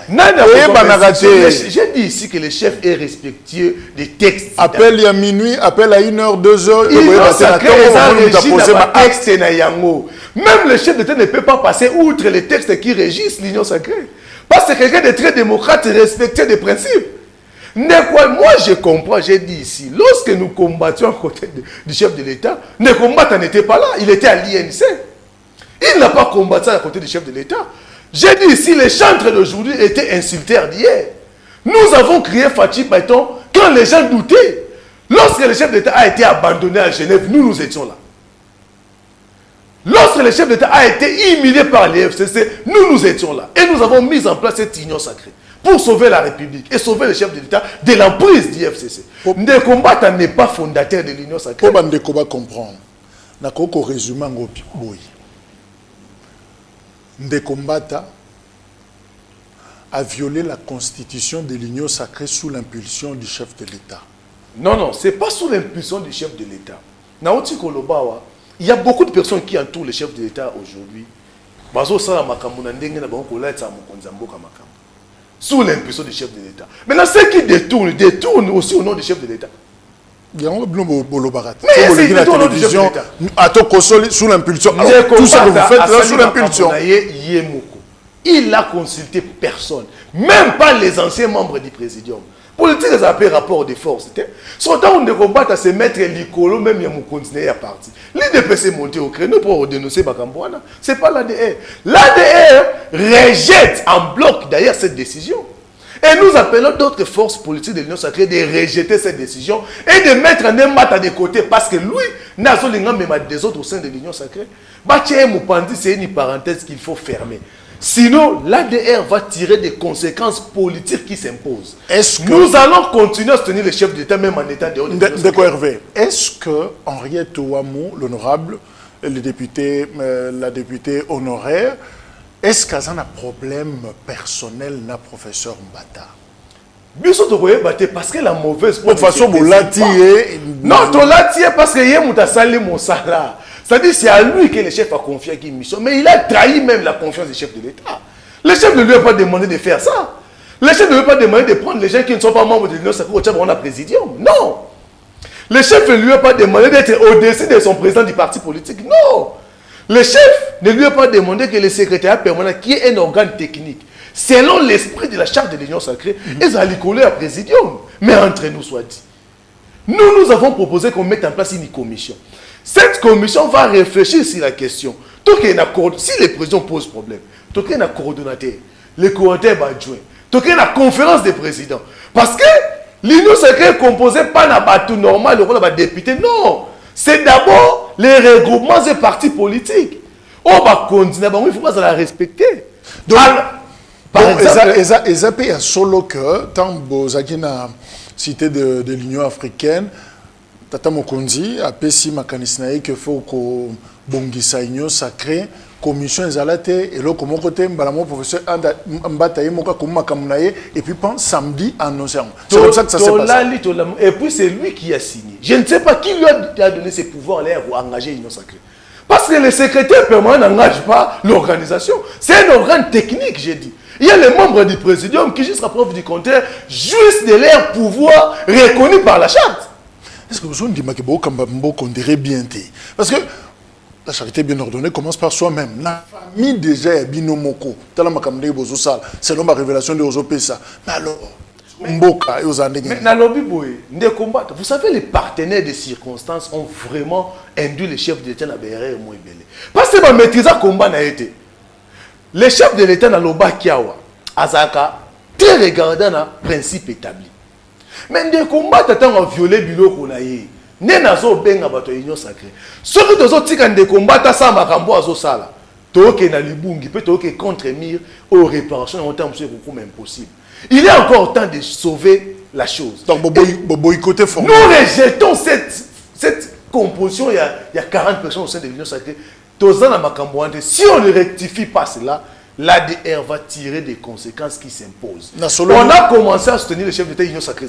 J'ai dit ici que le chef est respectueux des textes. Appel il y a minuit, appel à 1h, 2h. Même le chef d'État ne peut pas passer outre les textes qui régissent l'union sacrée. Parce que c'est quelqu'un de très démocrate et respectueux des principes. Moi, je comprends, j'ai dit ici, lorsque nous combattions à côté du chef de l'État, le combattant n'était pas là, il était à l'INC. Il n'a pas combattu à côté du chef de l'État. J'ai dit ici, les chantres d'aujourd'hui étaient insulteurs d'hier. Nous avons crié Fatih Baiton quand les gens doutaient. Lorsque le chef d'État a été abandonné à Genève, nous étions là. Lorsque le chef d'État a été humilié par les FCC, nous étions là. Et nous avons mis en place cette union sacrée pour sauver la République et sauver le chef de l'État de l'emprise du FCC. Ndé combattant n'est pas fondateur de l'union sacrée. Pour Ndé combattant comprendre, n'a qu'au résumé boy. Ndé combattant a violé la constitution de l'union sacrée sous l'impulsion du chef de l'État. Non, ce n'est pas sous l'impulsion du chef de l'État. Naoti Kolobawa, il y a beaucoup de personnes qui entourent le chef de l'État aujourd'hui. Sous l'impulsion du chef de l'État. Maintenant, ceux qui détournent aussi au nom du chef de l'État. Il y a un bolobarat. Mais c'est la télévision. Sous l'impulsion. Tout ça que vous faites là, sous l'impulsion. Il n'a consulté personne. Même pas les anciens membres du présidium. Politique, ils appellent rapport de force. Son temps, on ne combat à se mettre l'icolo, même il y a continuer à partir. L'IDP s'est monté au créneau pour dénoncer Bakambouana. Ce n'est pas l'ADR. l'ADR rejette en bloc d'ailleurs cette décision. Et nous appelons d'autres forces politiques de l'Union sacrée de rejeter cette décision et de mettre un mat à des côtés parce que lui, n'a pas même des autres au sein de l'Union sacrée. C'est une parenthèse qu'il faut fermer. Sinon, l'ADR va tirer des conséquences politiques qui s'imposent. Nous allons continuer à soutenir le chef d'État même en état de haut. Est-ce que Henriette Ouamou, l'honorable, la députée honoraire, est-ce qu'elle a un problème personnel na professeur Mbata? Parce que la mauvaise... De toute façon, vous l'attirez... Non, tu l'attirez parce que hier, tu as salé mon salaire. C'est-à-dire c'est à lui que le chef a confié une mission. Mais il a trahi même la confiance du chef de l'État. Le chef ne lui a pas demandé de faire ça. Le chef ne lui a pas demandé de prendre les gens qui ne sont pas membres de l'Union sacrée au Tchad, on a présidium. Non. Le chef ne lui a pas demandé d'être au-dessus de son président du parti politique. Non. Le chef ne lui a pas demandé que le secrétariat permanent, qui est un organe technique, selon l'esprit de la charte de l'Union sacrée, ils allaient coller à présidium. Mais entre nous, soit dit. Nous avons proposé qu'on mette en place une commission. Cette commission va réfléchir sur la question. Si les présidents posent problème, il y a un coordonnateur. Le coordonnateur va adjoint. tu as la conférence des présidents. Parce que l'union sacrée est composée pas d'un bateau normal, le député. Non. C'est d'abord les regroupements des partis politiques. On va continuer, il faut pas la respecter. Donc, par exemple, il y a solo que, tant que la cité de l'Union africaine, Tata Mokonzi a pési makanisnaï que faut que bongisa union sacrée commission ezalate et là comme côté balamo professeur Mbataye moka comme makamunaye et puis pense samedi annoncé. C'est comme ça que ça s'est passé. Et puis c'est lui qui a signé. Je ne sais pas qui lui a donné ces pouvoirs là pour engager l'union sacrée. Parce que le secrétaire permanent n'engage pas l'organisation. C'est un organe technique, j'ai dit. Il y a les membres du présidium qui, jusqu'à preuve du contraire, jouissent de leur pouvoir reconnu par la charte. Est-ce que vous avez dit qu'on dirait bien? Parce que la charité bien ordonnée commence par soi-même. La famille déjà est binomoko. C'est la révélation de Ozopesa. Mais alors, vous savez, les partenaires des circonstances ont vraiment induit les chefs de l'État à BRR Moïbele. Parce que maîtriser le combat n'a été. Les chefs de l'État dans l'Oba Kiawa, Azaka, très regardant le principe établi. Mais des combats ont violé le bureau qu'on a eu. Né nazo benga bato union sacrée. Ceux qui ont dit des combats ça makambo azo sala. Toke na libungi peut toke contre mire aux réparations en termes c'est beaucoup impossible. Il est encore temps de sauver la chose. Donc boycotter nous rejetons cette composition, il y a 40 personnes au sein de l'union sacrée. Si on ne rectifie pas cela, l'ADR va tirer des conséquences qui s'imposent. On a commencé à soutenir les chefs d'État de l'Union sacrée.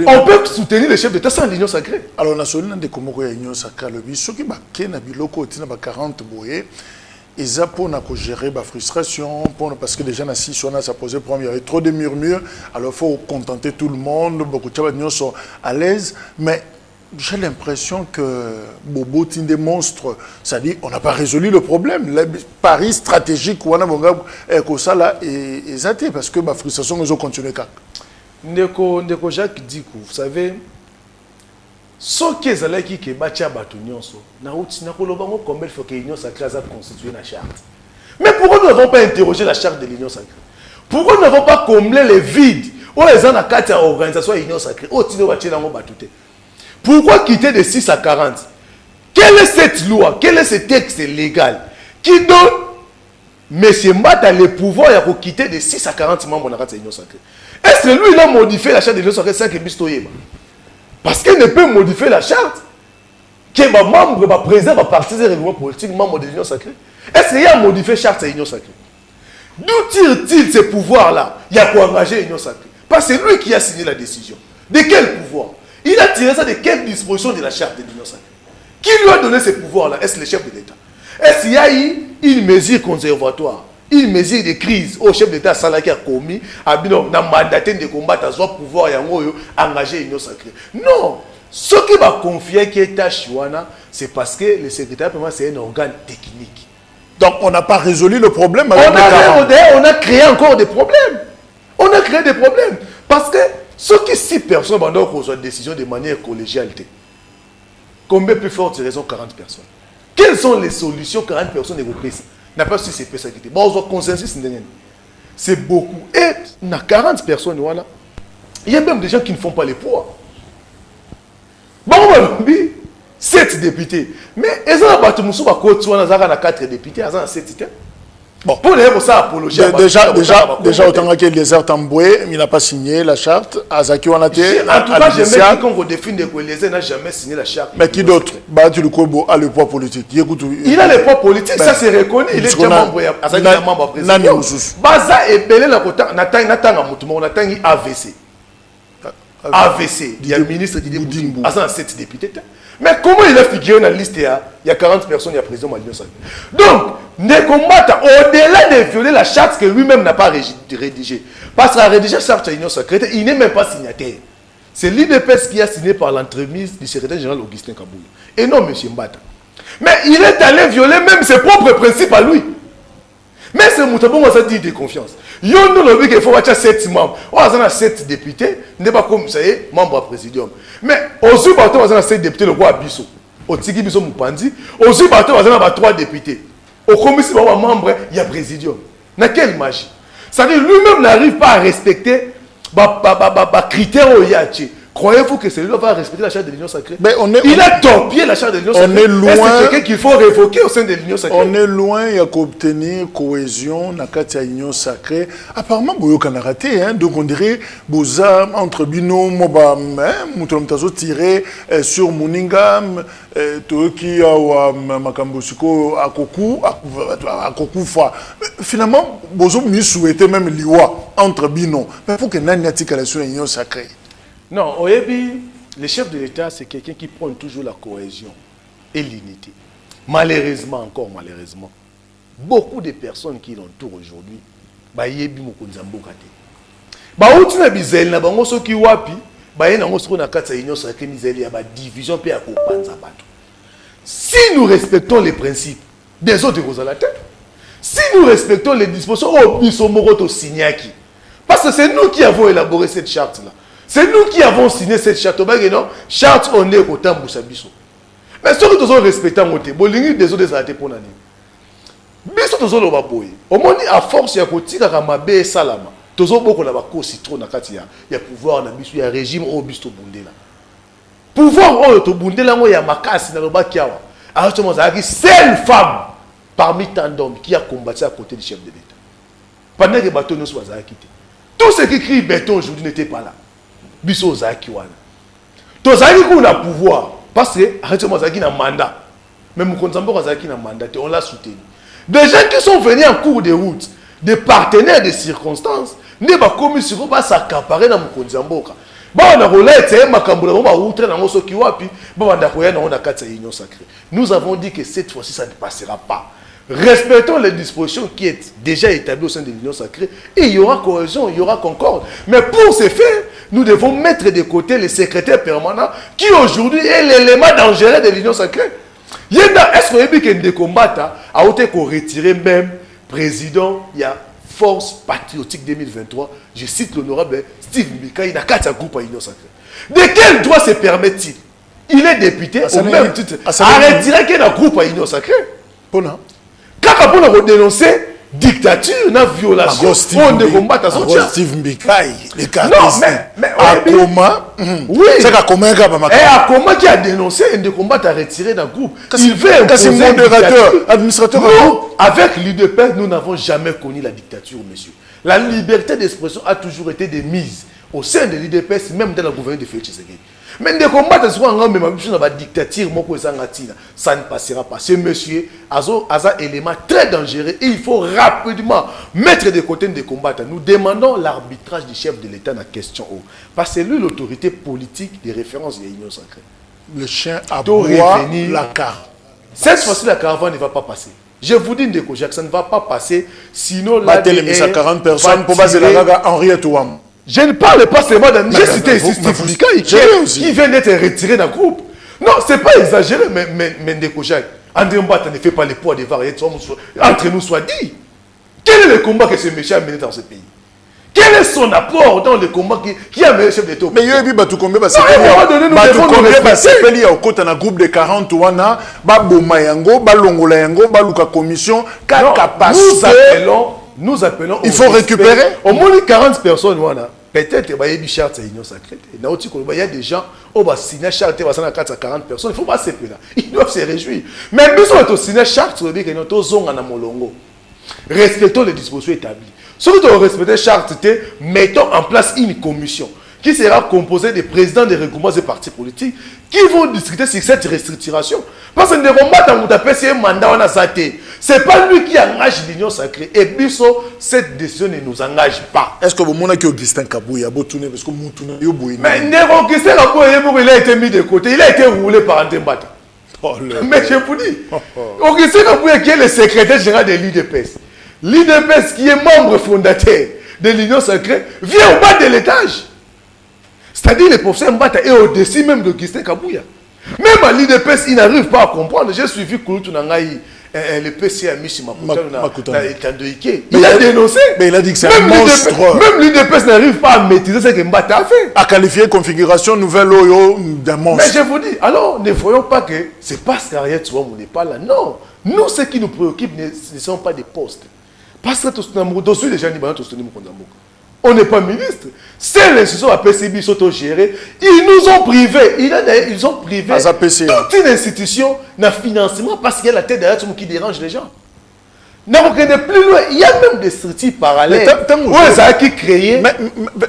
On peut soutenir les chefs d'État sans l'Union sacrée. Alors, nous avons dit que l'Union sacrée, ceux qui ont 40 boyés, ils ont géré la frustration, parce que déjà, ça posait problème. Il y avait trop de murmures, alors il faut contenter tout le monde, beaucoup de gens sont à l'aise, mais j'ai l'impression que Bobo tient des monstres. C'est-à-dire qu'on n'a pas résolu le problème. Le pari stratégique, on a ça là est zaté parce que la frustration, nous ont continué. Ndeko Jacques Dikou, vous savez, ce qui est là qui est battu à Batunion, combien il faut que l'Union sacrée a constitué la charte. Mais pourquoi nous n'avons pas interrogé la charte de l'Union sacrée? Pourquoi nous n'avons pas comblé les vides où les gens ont une organisation de l'Union sacrée? Pourquoi quitter de 6 à 40? Quelle est cette loi? Quel est ce texte légal qui donne M. Mbata le pouvoir de quitter de 6 à 40 membres de l'Union sacrée? Est-ce que lui, il a modifié la charte de l'Union sacrée sans que Bistoyeba? Parce qu'il ne peut modifier la charte que les membres, les présidents, les partis et règlements politiques, membres de l'Union sacrée. Est-ce qu'il a modifié la charte de l'Union sacrée? D'où tire-t-il ce pouvoir-là? Il y a pour engager l'Union sacrée. Parce que c'est lui qui a signé la décision. De quel pouvoir? Il a tiré ça de quelle disposition de la charte de l'Union sacrée? Qui lui a donné ce pouvoir-là? Est-ce le chef de l'État? Est-ce qu'il y a eu une mesure conservatoire, une mesure de crise au chef d'État qui a commis, a mandaté de combattre à son pouvoir et engager l'Union sacrée? Non! Ce qui va confier qui est à Chouana, c'est parce que le secrétaire, c'est un organe technique. Donc on n'a pas résolu le problème. On a créé encore des problèmes. On a créé des problèmes. Parce que ce qui 6 personnes vont prendre une décision de manière collégiale. Combien plus forte raison 40 personnes? Quelles sont les solutions 40 personnes européennes? N'a pas si c'est ça qui était. Bon, on a consensus. C'est beaucoup. Et dans 40 personnes, voilà, il y a même des gens qui ne font pas les poids. Bon, on 7 députés. Mais ils ont battu Moussou Bakot, on a 4 députés, ils ont 7 députés. Bon, pour les ça apologie. Déjà, autant que les Tamboué, il n'a pas signé la charte. Azaki, on a été. En tout cas, j'aime qu'on vous définit que les n'a jamais signé la charte. Mais qui d'autre? Tu le Kobo a le poids politique. Il a le poids politique, ça c'est reconnu. Il est déjà membre. Azaki est membre président. Baza est belé la côte. Natanga Moutouma, on attend AVC. AVC, il y a le ministre Didier Boudimbo. Azan a 7 députés. Mais comment il a figuré dans la liste? Il y a 40 personnes, il y a président Malien Sacré. Donc, ne combattre au-delà de violer la charte que lui-même n'a pas rédigée. Parce qu'il a rédigé la charte de l'Union sacrée, il n'est même pas signataire. C'est l'IDPS qui a signé par l'entremise du secrétaire général Augustin Kaboul. Et non M. Mbata. Mais il est allé violer même ses propres principes à lui. Mais c'est Moutabou qui a dit de confiance. Il faut avoir 7 membres. On a 7 députés, n'est pas comme ça, membre du présidium. Mais aussi, on a 7 députés, le roi Bissot. Au Tiki Bissot Moupandi. Aussi, on a 3 députés. Au commission, membre, il y a présidium. Dans quelle magie? C'est-à-dire lui-même n'arrive pas à respecter les critères au Yachi. Croyez-vous que celui-là va respecter la charte de l'Union sacrée? Il a torpillé la charte de l'Union sacrée. C'est quelqu'un qu'il faut révoquer au sein de l'Union sacrée. On est loin d'obtenir cohésion dans la l'Union sacrée. Apparemment, vous avez raté. Donc on dirait Boza entre Bino, Moba, Moutolamtazo tiré sur Muninga, Toki, Makambosiko, Akoku, Fa. Finalement, Bozo m'y souhaitait même l'Iwa entre Bino. Mais pour que Nanyati sur l'Union sacrée. Non, Oyebi, le chef de l'État, c'est quelqu'un qui prône toujours la cohésion et l'unité. Malheureusement, encore malheureusement, beaucoup de personnes qui l'entourent aujourd'hui, Bayebi Mokonzamboka te. Baoutina bizel na bango soki wapi, baye na ngosoko na kati ya union sacrée miseli ya ba division pe ya kopanza bato. Si nous respectons les principes des autres Rosalate, si nous respectons les dispositions au biso moroto signaki, parce que c'est nous qui avons élaboré cette charte là. C'est nous qui avons signé cette charte. Non, charte on est au temps Boussabiso. Mais ceux qui ont respecté en côté, bolingi des autres arrêtés pour l'année. Biso tozo lo baboye. Au moins à force ya kotika kamabe salama. Tozo boko na bako citron na kati ya pouvoir na biso ya régime au biso bundela. Pouvoir au to bundela ngo ya makasi na loba kiawa. Alors moi zaki seule femme parmi tant d'hommes qui a combattu à côté du chef de l'État. Pendant que bateau ne soit quitté. Tout ce qui crie béton aujourd'hui n'était pas là. Biso zaki wana. To zaki ko na pouvoir parce que arrêtez-moi zaki na mandat. Même Konzambo zaki na mandat, on l'a soutenu. Des gens qui sont venus en cours de route, des partenaires de circonstances, ne ba commission ba s'accaparer na Konzambo. Ba na rolete makambola ba outre na ngoso ki wapi, ba banda koya na kati ya union sacrée. Nous avons dit que cette fois-ci ça ne passera pas. Respectons les dispositions qui sont déjà établies au sein de l'Union sacrée et il y aura cohésion, il y aura concorde. Mais pour ce faire, nous devons mettre de côté les secrétaires permanents qui aujourd'hui est l'élément dangereux de l'Union sacrée. Est-ce que des combats a été retiré même président, il y a Force Patriotique 2023, je cite l'honorable Steve Mbika, il a 4 groupes à l'Union sacrée. De quel droit se permet-il? Il est député au même titre à retirer qu'il y a un groupe à l'Union sacrée. Quand on a dénoncé dictature, na violation, on ne combat à son Steve Mbikai, les non, mais Akoma, oui. C'est Akoma qui a dénoncé un de combat à retirer d'un groupe. Il veut imposer modérateur, administrateur. Nous, avec l'UDPS, nous n'avons jamais connu la dictature, monsieur. La liberté d'expression a toujours été de mise au sein de l'UDPS, même dans le gouvernement de Félix Tshisekedi. Mais de combattre sur un même dictature, ça ne passera pas. Ce monsieur a un élément très dangereux et il faut rapidement mettre de côté des combattants. Nous demandons l'arbitrage du chef de l'État dans la question. Parce que c'est lui l'autorité politique de référence de l'Union sacrée. Le chien aboie la carte. Cette fois-ci, la caravane ne va pas passer. Je vous dis, Ndeko Jacques, ça ne va pas passer. Sinon, là, il y a 40 personnes pour baser la gaga Henri Etouam. Je ne parle pas seulement d'un... J'ai cité ici Steve Mika qui vient d'être retiré d'un groupe. Non, ce n'est pas exagéré, mais Ndeko Jacques. André Mbata ne fait pas les poids des variétés. Entre nous soit dit. Quel est le combat que ce monsieur a mené dans ce pays? Quel est son apport dans le combat qui a mené le chef d'État? Mais il y a eu Batoukombe, il y a un groupe de 40 wana, Baboma Yango, Balongola Yango, Baluka Commission, nous appelons. Il faut récupérer. Au moins 40 personnes, peut-être qu'il y a des chartes à l'Union sacrée. Il y a des gens qui ont signé charte à 40 personnes. Il ne faut pas se plaindre. Ils doivent se réjouir. Mais nous avons signé charte, respectons les dispositions établies. Si nous devons respecter charte, mettons en place une commission qui sera composée des présidents des regroupements des partis politiques qui vont discuter sur cette restructuration. Parce que nous devons pas un mandat. Ce n'est pas lui qui engage l'Union sacrée. Et biso, cette décision ne nous engage pas. Est-ce que vous avez dit Augustin Kabouya a tourné parce que vous tournez? Mais Augustin Kabouya, il a été mis de côté. Il a été roulé par André Mbata. Mais je vous dis, Augustin Kabouya qui est le secrétaire général de l'UDPS. L'UDPS qui est membre fondateur de l'Union sacrée vient au bas de l'étage. C'est-à-dire le professeur Mbata est au-dessus même d'Augustin Kabouya. Même à l'UDPS, il n'arrive pas à comprendre. J'ai suivi Kouloutou Nangaï, le PCA Michi Makoutana, il a dénoncé. Mais il a dit que c'est un monstre. Même l'UDPS n'arrive pas à maîtriser ce que Mbata a fait. À qualifier configuration nouvelle Oyo d'un monstre. Mais je vous dis, alors ne voyons pas que c'est parce qu'Ariel Touam n'est pas là. Non. Nous, ce qui nous préoccupe, ne sont pas des postes. Parce que dossier déjà on n'est pas ministre. C'est l'institution à PCB s'auto-gérer. Ils nous ont privés. Ils ont privé toute une institution d'un financement parce qu'il y a la tête derrière qui dérange les gens. Non, on n'est plus loin. Il y a même des structures parallèles. Oui, ça a qui créé.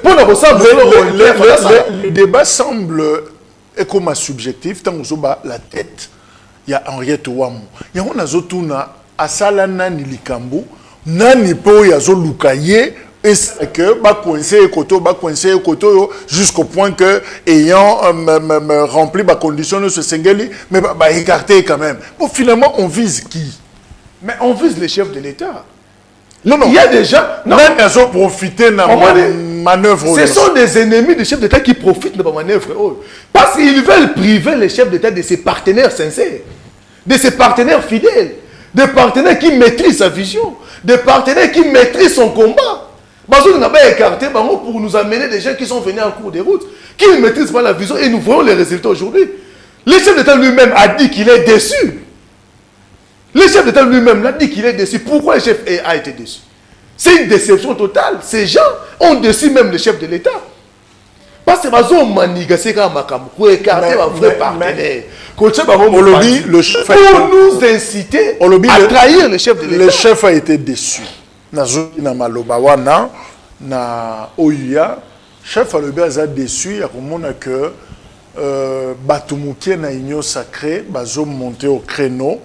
Pour le débat semble comme subjectif. Tant que la tête, il y a Henriette Ouamou. Il y a un azotuna asala nani likambu nani po ya zo lukaye. Et c'est que coincé jusqu'au point que ayant rempli ma condition de ce singeli mais écarté quand même. Bon, finalement on vise qui? Mais on vise les chefs de l'État. Non. Il y a des gens. Non, ils ont profité de la manœuvre. Ce sont des ennemis des chefs d'État qui profitent de la manœuvre. Parce qu'ils veulent priver les chefs d'État de ses partenaires sincères, de ses partenaires fidèles, des partenaires qui maîtrisent sa vision, des partenaires qui maîtrisent son combat. On n'a pas écarté pour nous amener des gens qui sont venus en cours de route, qui ne maîtrisent pas la vision et nous voyons les résultats aujourd'hui. Le chef d'État lui-même a dit qu'il est déçu. Le chef d'État lui-même l'a dit qu'il est déçu. Pourquoi le chef a été déçu? C'est une déception totale. Ces gens ont déçu même le chef de l'État. Parce que pour écarter un vrai partenaire. Pour nous inciter à trahir le chef de l'État. Le chef a été déçu. Na malobawana na oya chef alobi aza déçu ya komona que batumukie na union sacrée bazo monter au créneau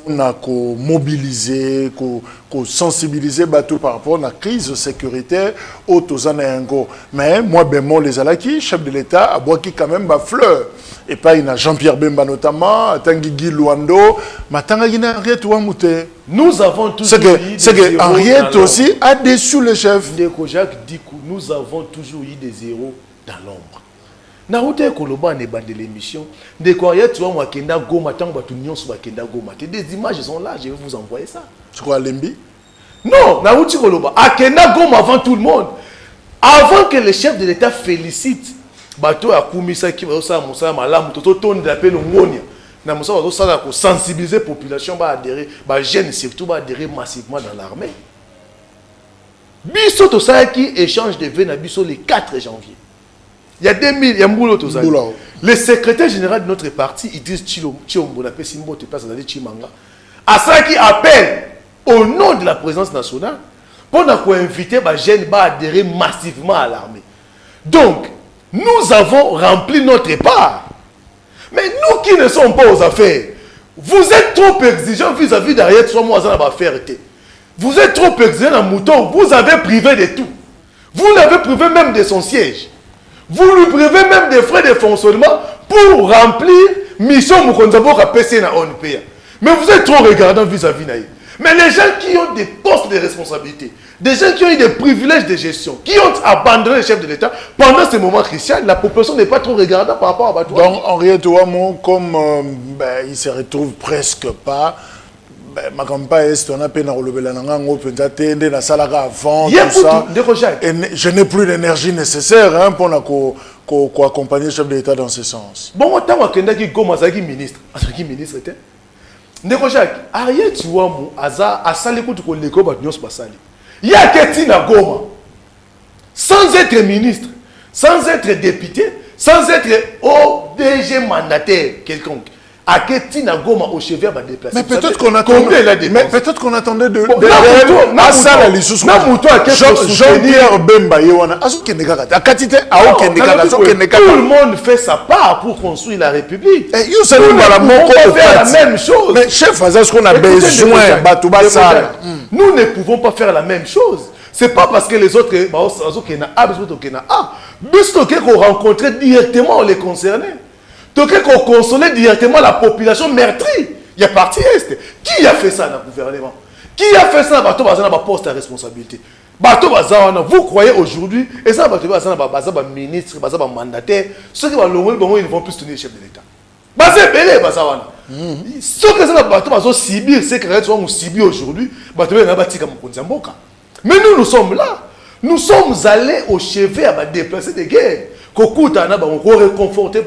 na ko mobiliser ko sensibiliser bateau par rapport à la crise sécuritaire au tozana yango. Mais moi bémol les alaki chef de l'État a boaki quand même ba fleur et pas il a Jean-Pierre Bemba notamment Tanguy Luando matanga gina Henriette Ouamou. Nous avons toujours eu c'est que Henriette aussi a déçu le chef. Jacques dit que nous avons toujours eu des zéros dans l'ombre. Na route Koloba ne bande l'émission de Henriette Ouamou akenda goma tango batu nyonso bakenda goma. Des images sont là, je vais vous envoyer ça. Tu crois Lembi? Non, na route Koloba akenda goma avant tout le monde. Avant que le chef de l'État félicite bato akumisa ki ba sa musa malamu toto tonde appel ngonia. Na musa ba ça pour sensibiliser la population ba adhérer, ba jeunes surtout ba adhérer massivement dans l'armée. Biso to ça qui échange de vœux na biso le 4 janvier. Il y a 2000, il y a Mboulo to ça. Le secrétaire général de notre parti, Idriss Tchilombo, na pe simbo te place dans les Chimanga. À ça qui appelle au nom de la présidence nationale pour inviter ba jeunes ba adhérer massivement à l'armée. Donc nous avons rempli notre part. Mais nous qui ne sommes pas aux affaires, vous êtes trop exigeants vis-à-vis d'Henriette Ouamou à la ferté. Vous êtes trop exigeants dans Mouton, vous avez privé de tout. Vous l'avez privé même de son siège. Vous lui privez même des frais de fonctionnement pour remplir mission Moukonzabo à PC na ONPA. Mais vous êtes trop regardants vis-à-vis d'Henriette. Mais les gens qui ont des postes de responsabilité, des gens qui ont eu des privilèges de gestion, qui ont abandonné le chef de l'État, pendant ce moment crucial, la population n'est pas trop regardante par rapport à Batou. Donc Henriette Ouamou, comme il se retrouve presque pas, ma campagne est on a peine à relever la langue, on avant tout ça. Je n'ai plus l'énergie nécessaire pour accompagner le chef de l'État dans ce sens. Bon, autant que Goma Zagi ministre, ministre était. Ndeko Jacques, Henriette Ouamou a salé contre le Koba Nyos Basali. Il y a Ketina Goma, sans être ministre, sans être député, sans être ODG mandataire quelconque. À Ketina Goma au chevet va déplacer. Mais peut-être qu'on attendait. Mais peut-être qu'on attendait de. Jean-Pierre Bemba Yewana. Tout le monde fait sa part pour construire la République. Nous ne pouvons pas faire la même chose. Mais chef, est-ce qu'on a besoin? Nous ne pouvons pas faire la même chose. Ce n'est pas parce que les autres qu'on rencontrait directement les concernés. Donc, qu'on consolait directement la population meurtrie. Il y a parti Est. Qui a fait ça dans le gouvernement? Qui a fait ça dans le poste à responsabilité? Vous croyez aujourd'hui, et ça, les ministres, les mandataires, ceux qui vont ils vont plus tenir le chef de l'État. Ceux qui vont subir, c'est que les gens subir aujourd'hui, mais nous sommes là. Nous sommes allés au chevet à déplacer des guerres. Réconforter.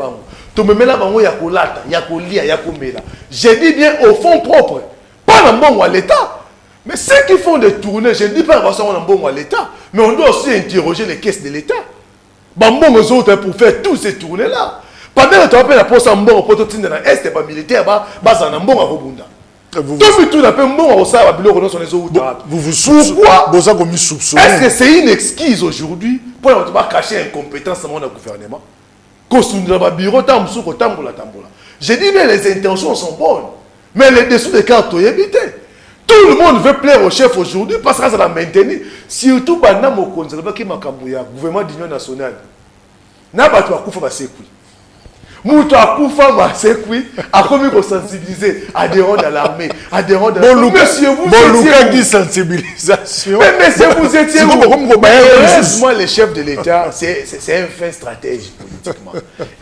J'ai dit bien au fond propre, pas dans bon à l'État. Mais ceux qui font des tournées, je ne dis pas qu'on a un bon à l'État, mais on doit aussi interroger les caisses de l'État. Bon, aux autres pour faire tous ces tournées-là. Pendant que tu appelles la poste en bon, pour te dire dans l'Est, pas militaire, en un bon à Robunda. Vous vous soupçonnez. Est-ce que c'est une excuse aujourd'hui pour ne pas cacher incompétence dans le gouvernement? Je dis bien les intentions sont bonnes, mais les dessous des cartes sont évités. Tout le monde veut plaire au chef aujourd'hui parce que ça va maintenir. Surtout pendant le gouvernement d'union nationale. N'a pas tout à fait. Moutou a koufa masekui a commis pour sensibiliser adhérents de l'armée, adhérents de l'armée. Monsieur, vous étiez qui sensibilisation. Mais monsieur, vous étiez heureusement, le chef de l'État, c'est un fin stratège politiquement.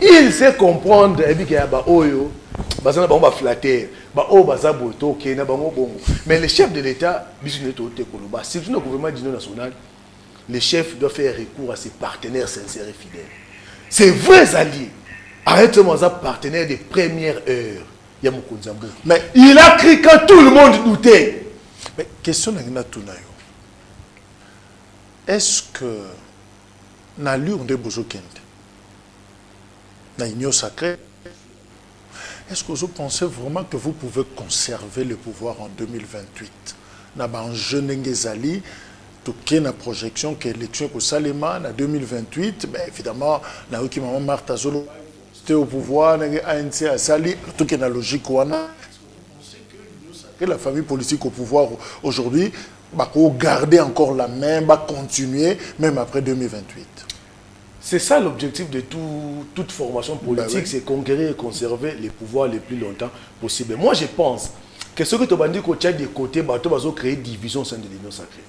Il sait comprendre, mais le chef de l'État, surtout le gouvernement d'union nationale, le chef doit faire recours à ses partenaires sincères et fidèles. Ses vrais alliés. Arrête-moi ça, partenaire des premières heures. Mais il a crié quand tout le monde doutait. Mais question est-ce que l'allure de Bozokente, dans l'union sacrée, est-ce que vous pensez vraiment que vous pouvez conserver le pouvoir en 2028? Dans un jeune Ngezali, tout la projection que l'élection pour Salema en 2028, ben évidemment, là où maman Martha Zolo au pouvoir, ANC a sali, tout est la logique. Que la famille politique au pouvoir aujourd'hui va garder encore la main, va continuer même après 2028. C'est ça l'objectif de toute formation politique, c'est conquérir et conserver les pouvoirs les plus longtemps possible. Moi, je pense que ce que tu as dit qu'au Tchad des côtés, tu vas créer division au sein de l'Union sacrée.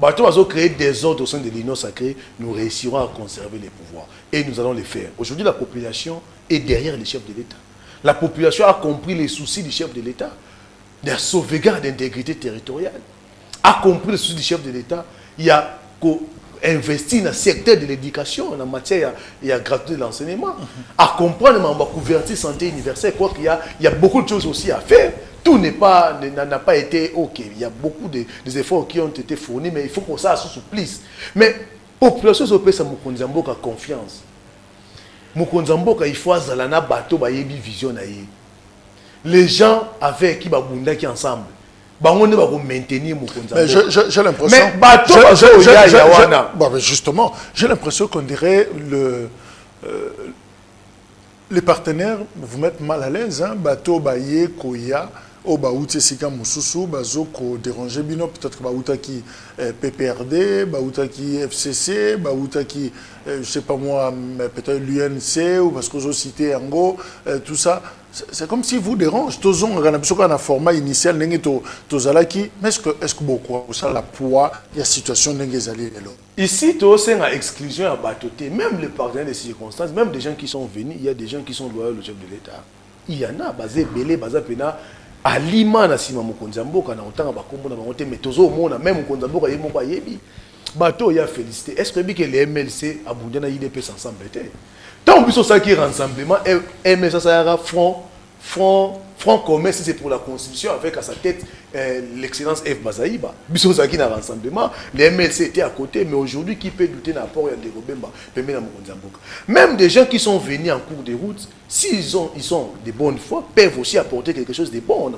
Tu vas créer des ordres au sein de l'Union sacrée, nous réussirons à conserver les pouvoirs. Et nous allons les faire. Aujourd'hui, la population est derrière les chefs de l'État. La population a compris les soucis du chef de l'État, de la sauvegarde d'intégrité territoriale. A compris les soucis du chef de l'État. Il y a investi dans le secteur de l'éducation, en matière, il y a gratuité de l'enseignement. À comprendre, on va couvrir santé universelle. Quoi qu'il y a beaucoup de choses aussi à faire. Tout n'a pas été OK. Il y a beaucoup des efforts qui ont été fournis, mais il faut que ça s'assouplisse. Mais la population européenne, a confiance. Mukonzamboka, il faut que bateau vision. Les gens avec qui sont ensemble. Maintenir j'ai l'impression. Mais justement, j'ai l'impression qu'on dirait les partenaires vous mettent mal à l'aise. Bateau, Baye, Koya. Au Baouti Sika Moussoussou, Bazoko déranger Bino, peut-être que Baoutaki PPRD, Baoutaki FCC, Baoutaki, je sais pas moi, peut-être l'UNC, ou parce que j'ai cité Ango, tout ça. C'est comme si vous dérange. Tous on a un format initial, mais est-ce que beaucoup, ça la poids, il y a situation d'Engezali. Ici, tu as une exclusion à Batoté, même les partenaires des circonstances, même des gens qui sont venus, il y a des gens qui sont loyaux au chef de l'État. Il y en a, basé Belé, basé Pena. Alima na sima Mukonzamboka na otanga bakombo na bangote mais tozo mona même Mukonzamboka yemo ba yebi bato ya félicité est-ce que les MLC abundé na IDP ensemble té tant biso ça qui rassemblement MLC ça sera front commun si c'est pour la constitution avec à sa tête l'excellence F Bazaïba biso ça qui na rassemblement les MLC étaient à côté mais aujourd'hui qui peut douter n'apport ya de Robemba pemé na Mukonzamboka même des gens qui sont venus en cours de route s'ils sont de bonne foi, peuvent aussi apporter quelque chose de bon.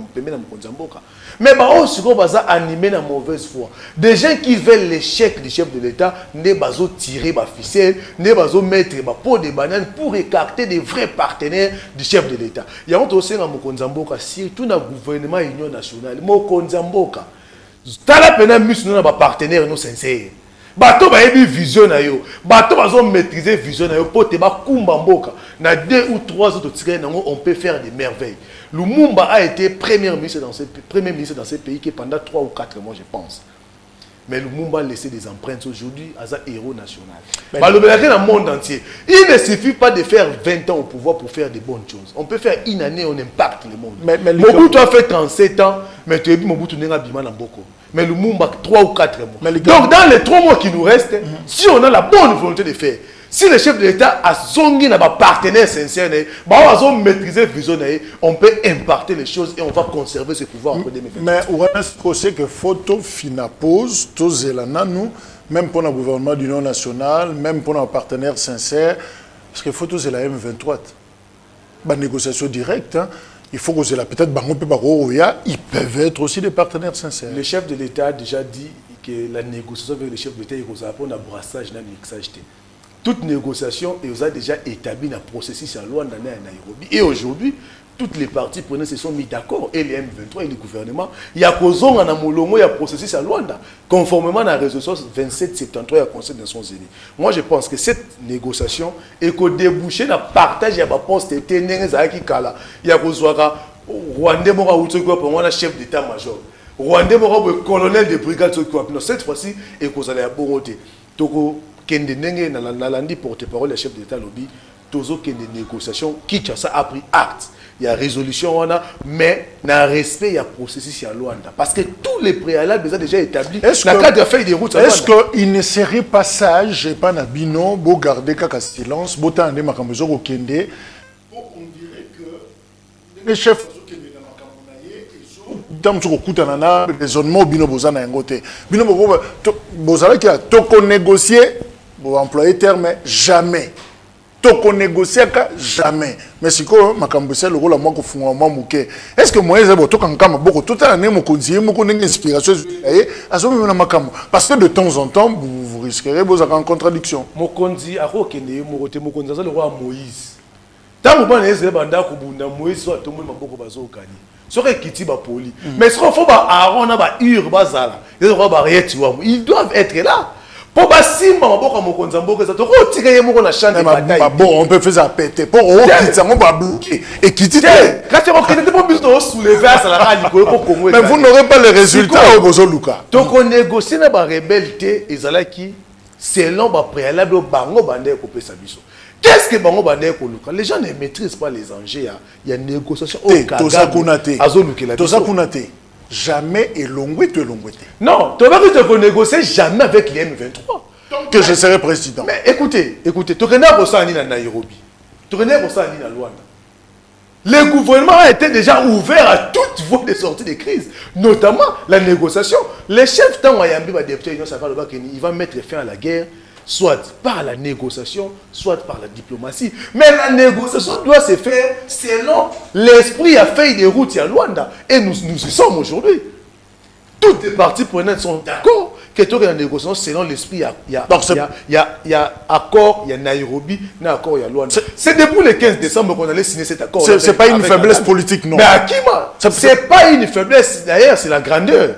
Mais aussi, on va animer la mauvaise foi. Des gens qui veulent l'échec du chef de l'État, ne pas tirer la ficelle, ne pas mettre la peau de banane pour écarter des vrais partenaires du chef de l'État. Il y a aussi un Mokonzamboka, surtout dans le gouvernement Union nationale. Mokonzamboka, tu as la peine de partenaire nous sincères. Bato ba yebi vision na yo bato bazo maîtriser vision na yo po te ba kumba mboka na 2 ou 3 autres tirés on peut faire des merveilles. Lumumba a été premier ministre dans ce pays qui pendant 3 ou 4 mois je pense. Mais Lumumba a laissé des empreintes aujourd'hui à un héros national. Dans le monde entier. Il ne suffit pas de faire 20 ans au pouvoir pour faire des bonnes choses. On peut faire une année, on impacte le monde. Mobutu a fait 37 ans, mais tu as vu Mobutu n'est pas bima Namboko. Mais Lumumba 3 ou 4 mois. Donc dans les 3 mois qui nous restent, si on a la bonne volonté de faire, Si le chef de l'État a son partenaire sincère, a maîtriser la vision, on peut imparter les choses et on va conserver ce pouvoir. Mais on sait que photo fina pose, tous nous, même pour le gouvernement d'union nationale, même pour nos partenaires sincères, parce que photo c'est la M23. La négociation directe, hein, il faut que c'est la peut-être ils peuvent être aussi des partenaires sincères. Le chef de l'État a déjà dit que la négociation avec le chef de l'État, il faut un brassage dans le mixage. Toute négociation est déjà établie dans le processus à Luanda et à Nairobi. Et aujourd'hui, toutes les parties prenantes se sont mis d'accord, et les M23 et le gouvernement. Il y a causé un molongo, il y a processus à Luanda, conformément à la résolution 2773 à Conseil des Nations Unies. Moi, je pense que cette négociation est qu'au débouché d'un partage, il y a un poste qui il y a causé Rwandais mora outsoki pour moi chef d'état-major. Rwandais mora colonel de brigade cette fois-ci et causé la bonté. Toko kende nenge na landi porte-parole le chef d'état lobby tozo kende négociation qui ça a pris acte. Il y a résolution on a mais na respect il y a processus à Luanda parce que tous les préalables sont déjà établis. La cadre de feuille de route. Est-ce qu'il ne serait pas sage et pas nabino beau garder kaka silence beau tande makambozo ko kende on dirait que les chefs dans ce coup na raisonnement bino bozana ngote bino bozala ki to négocier pour employer terme jamais to négocier jamais mais si ko makambose le rôle moi ko funga moi muke est-ce que moi eza to kankama boko tout année mo konzi mo ko ngi inspiration azo na makambo parce que de temps en temps vous risquerez vos en contradiction mokonzi akokende mo kote mokonzi aza le roi Moïse tango bana eze banda ko bunda Moïse so atomoni maboko bazokani soki kiti ba poli mais ce qu'il faut ba Aaron na ba Ur bazala les rois barrière ils doivent être là pour basimba maboko mokonzi mboka za to ko tika ye moko na champ de bataille bon on peut faire ça péter pour au kiti on va bloquer et kiti quand tu reconnais pas besoin de soulever à la radio pour Congo mais vous n'aurez pas les résultats au bozo luka donc on négocie na ba rebelle ezalaki selon ba préalable bango bande ko pesa biso. Qu'est-ce que Bango Bandé Koluka? Les gens ne maîtrisent pas les enjeux. Il y a une négociation. Jamais élongé. Non, tu vas te négocier jamais avec les M23. Que je serai président. Mais écoutez, tu connais pas ça à Nairobi. Tu connais pas ça à Luanda. Le gouvernement a été déjà ouvert à toute voie de sortie de crise, notamment la négociation. Les chefs, il va mettre fin à la guerre. Soit par la négociation, soit par la diplomatie. Mais la négociation doit se faire selon l'esprit à feuille de route à Luanda. Et nous y sommes aujourd'hui. Toutes les parties prenantes sont d'accord que tu as une négociation selon l'esprit. Il y a accord, il y a Nairobi, il y a accord, il y a Luanda. C'est depuis le 15 décembre qu'on allait signer cet accord. Ce n'est pas une faiblesse politique, non. Mais à qui ce n'est pas une faiblesse, d'ailleurs, c'est la grandeur.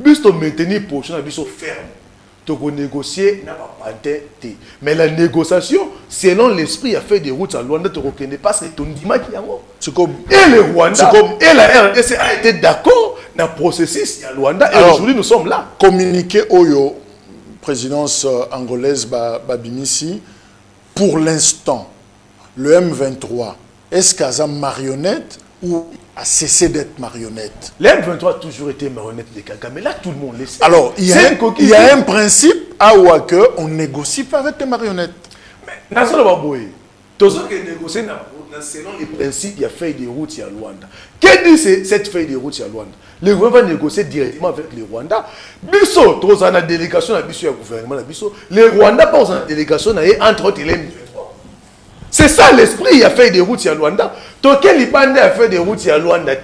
Juste maintenir position ferme. Tu peux négocier, n'a pas panté. Mais la négociation, selon l'esprit, a fait des routes à Luanda, tu ne reconnais pas ce que ton dima qui est et le Rwanda et la RDC a été d'accord dans le processus à Luanda. Et aujourd'hui, nous sommes là. Communiqué Oyo, présidence angolaise Babinisi, pour l'instant, le M23, est-ce qu'il y a une marionnette ou a cessé d'être marionnette? Les M23 a toujours été marionnette de Kagame, mais là tout le monde le sait. Alors, il y a un principe à Ouake, on ne négocie pas avec des marionnettes. Mais, dans ce cas, tous ceux qui négocient selon les principes, il y a feuille de route à Luanda. Qu'est-ce que dit cette feuille de route à Luanda? Le gouvernement va négocier directement avec les Rwandais. Bisso, tous en délégation à Bisso, le gouvernement à Bisso. Les Rwandais posent en délégation entre autres les M23. C'est ça l'esprit, il y a fait des routes à Luanda. Toquel il a fait des routes à Luanda.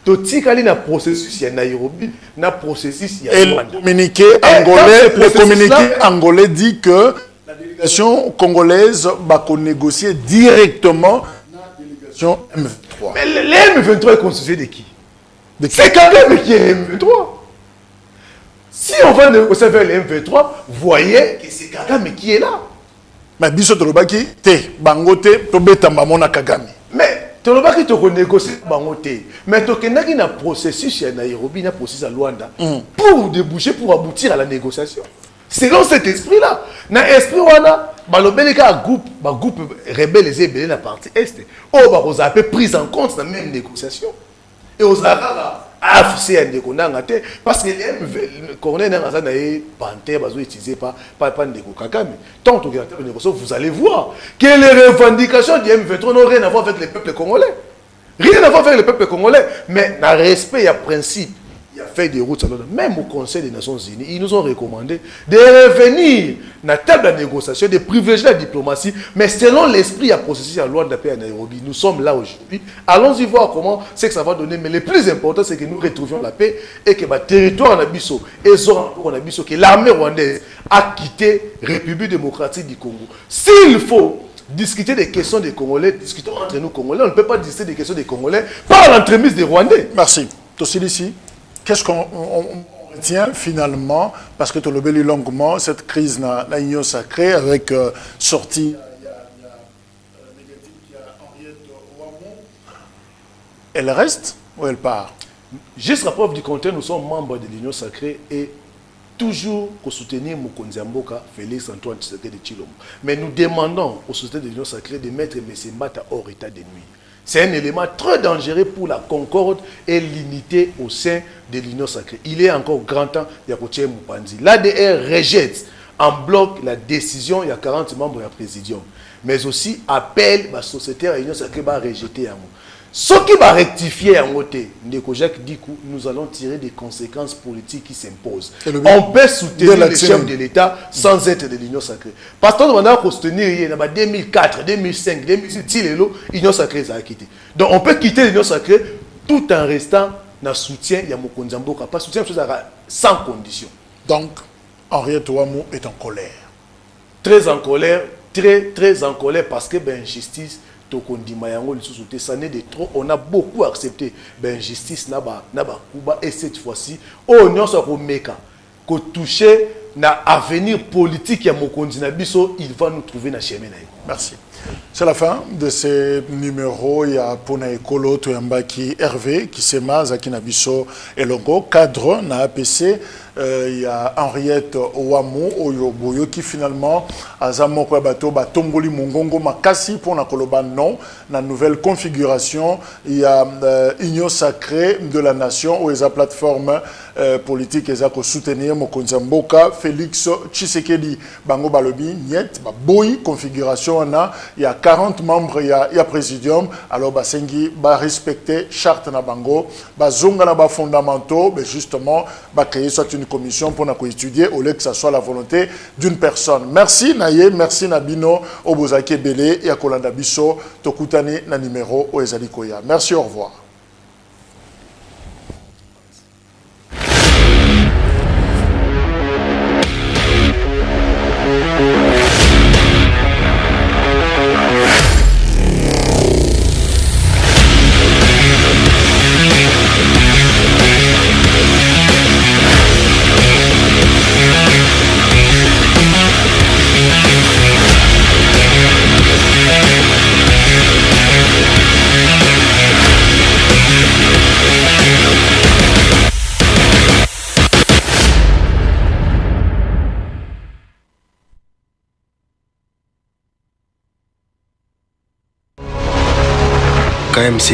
Totikali na processus à Nairobi, na processus à Luanda. Le communiqué angolais dit que la délégation congolaise va négocier directement la délégation M23. Mais les M23 est constitué de qui? C'est quand même qui est les M23. Si on va négocier avec les M23, voyez que c'est Kagame qui est là. Mais biso tolobaki te bangote to betamba mona Kagame. Mais tolobaki to négocier bangote. Mais to kenaki na processus à Nairobi na processus à Luanda pour déboucher pour aboutir à la négociation. C'est dans cet esprit là. Na esprit wana balobeleka groupe rebelle na partie est. Oh ba roza peu prise en compte dans même négociation. Et aux Arabes afc ya ndeko ndanga te parce que corneille nanga na ye panthère bazo utilisé pas ndeko Kagame. Tant que vous allez voir que les revendications du M23 n'ont rien à voir avec les peuples congolais. Rien à voir avec le peuple congolais, mais dans le respect, il y a principe. Il y a fait des routes. Même au Conseil des Nations Unies, ils nous ont recommandé de revenir dans la table de négociation, de privilégier la diplomatie, mais selon l'esprit, il y a processus à loi de la paix à Nairobi. Nous sommes là aujourd'hui. Allons-y voir comment c'est que ça va donner. Mais le plus important, c'est que nous retrouvions la paix et que le territoire en Abisso, que l'armée rwandaise a quitté la République démocratique du Congo. S'il faut discuter des questions des Congolais, discutons entre nous Congolais. On ne peut pas discuter des questions des Congolais par l'entremise des Rwandais. Merci. Tossilici, qu'est-ce qu'on retient finalement, parce que tu l'as lu longuement, cette crise dans l'Union sacrée avec sortie. Elle reste ou elle part? Juste la preuve du contraire, nous sommes membres de l'Union sacrée et toujours pour soutenir Mokonzi Mboka, Félix Antoine Tshisekedi de Tshilombo. Mais nous demandons aux sociétés de l'Union sacrée de mettre M. Mbata hors état de nuit. C'est un élément très dangereux pour la concorde et l'unité au sein de l'Union sacrée. Il est encore grand temps de Yakoche Moupanzi. L'ADR rejette en bloc la décision, il y a 40 membres de la présidium. Mais aussi appelle la société de l'Union sacrée à rejeter un mot. Ce qui va rectifier en côté, nous allons tirer des conséquences politiques qui s'imposent. On peut soutenir le chef de l'État sans être de l'Union sacrée. Parce que nous avons soutenir en 2004, 2005, 2006, l'Union sacrée a quitté. Donc on peut quitter l'Union sacrée tout en restant dans le soutien de Mokonzi Mboka. Pas soutien sans condition. Donc, Henriette Ouamou est en colère. Très en colère, très en colère parce que l'injustice. Ça n'est de trop. On a beaucoup accepté l'injustice et cette fois-ci, on a meka ko toucher na avenir politique ya Mokonzi na biso, il va nous trouver na chemin. Merci. C'est la fin de ce numéro. Il y a Pona Ekolo Toyambaki Hervé qui s'est Zaki Nabiso et Longo cadre na APC. Il y a Henriette Ouamou Oyoboyo qui finalement a Zamoko Bato Batomboli Mongongo Makasi pour na Koloba non la nouvelle configuration. Il y a Union sacrée de la nation où il y a plateforme politique et ko soutenir Mokonzi Mboka Félix Tshisekedi Bango Balobi Niet Boy configuration on a il y a 40 membres il y a présidium alors basengi ba respecter charte na bango bazonga na ba fondamentaux mais justement ba créer soit une commission pour étudier au lieu que ça soit la volonté d'une personne. Merci Naye, merci Nabino Obozake Belé et à Kolanda Biso Tokutani na numéro Oezali Koya. Merci, au revoir.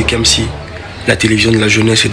KMC, la télévision de la jeunesse et de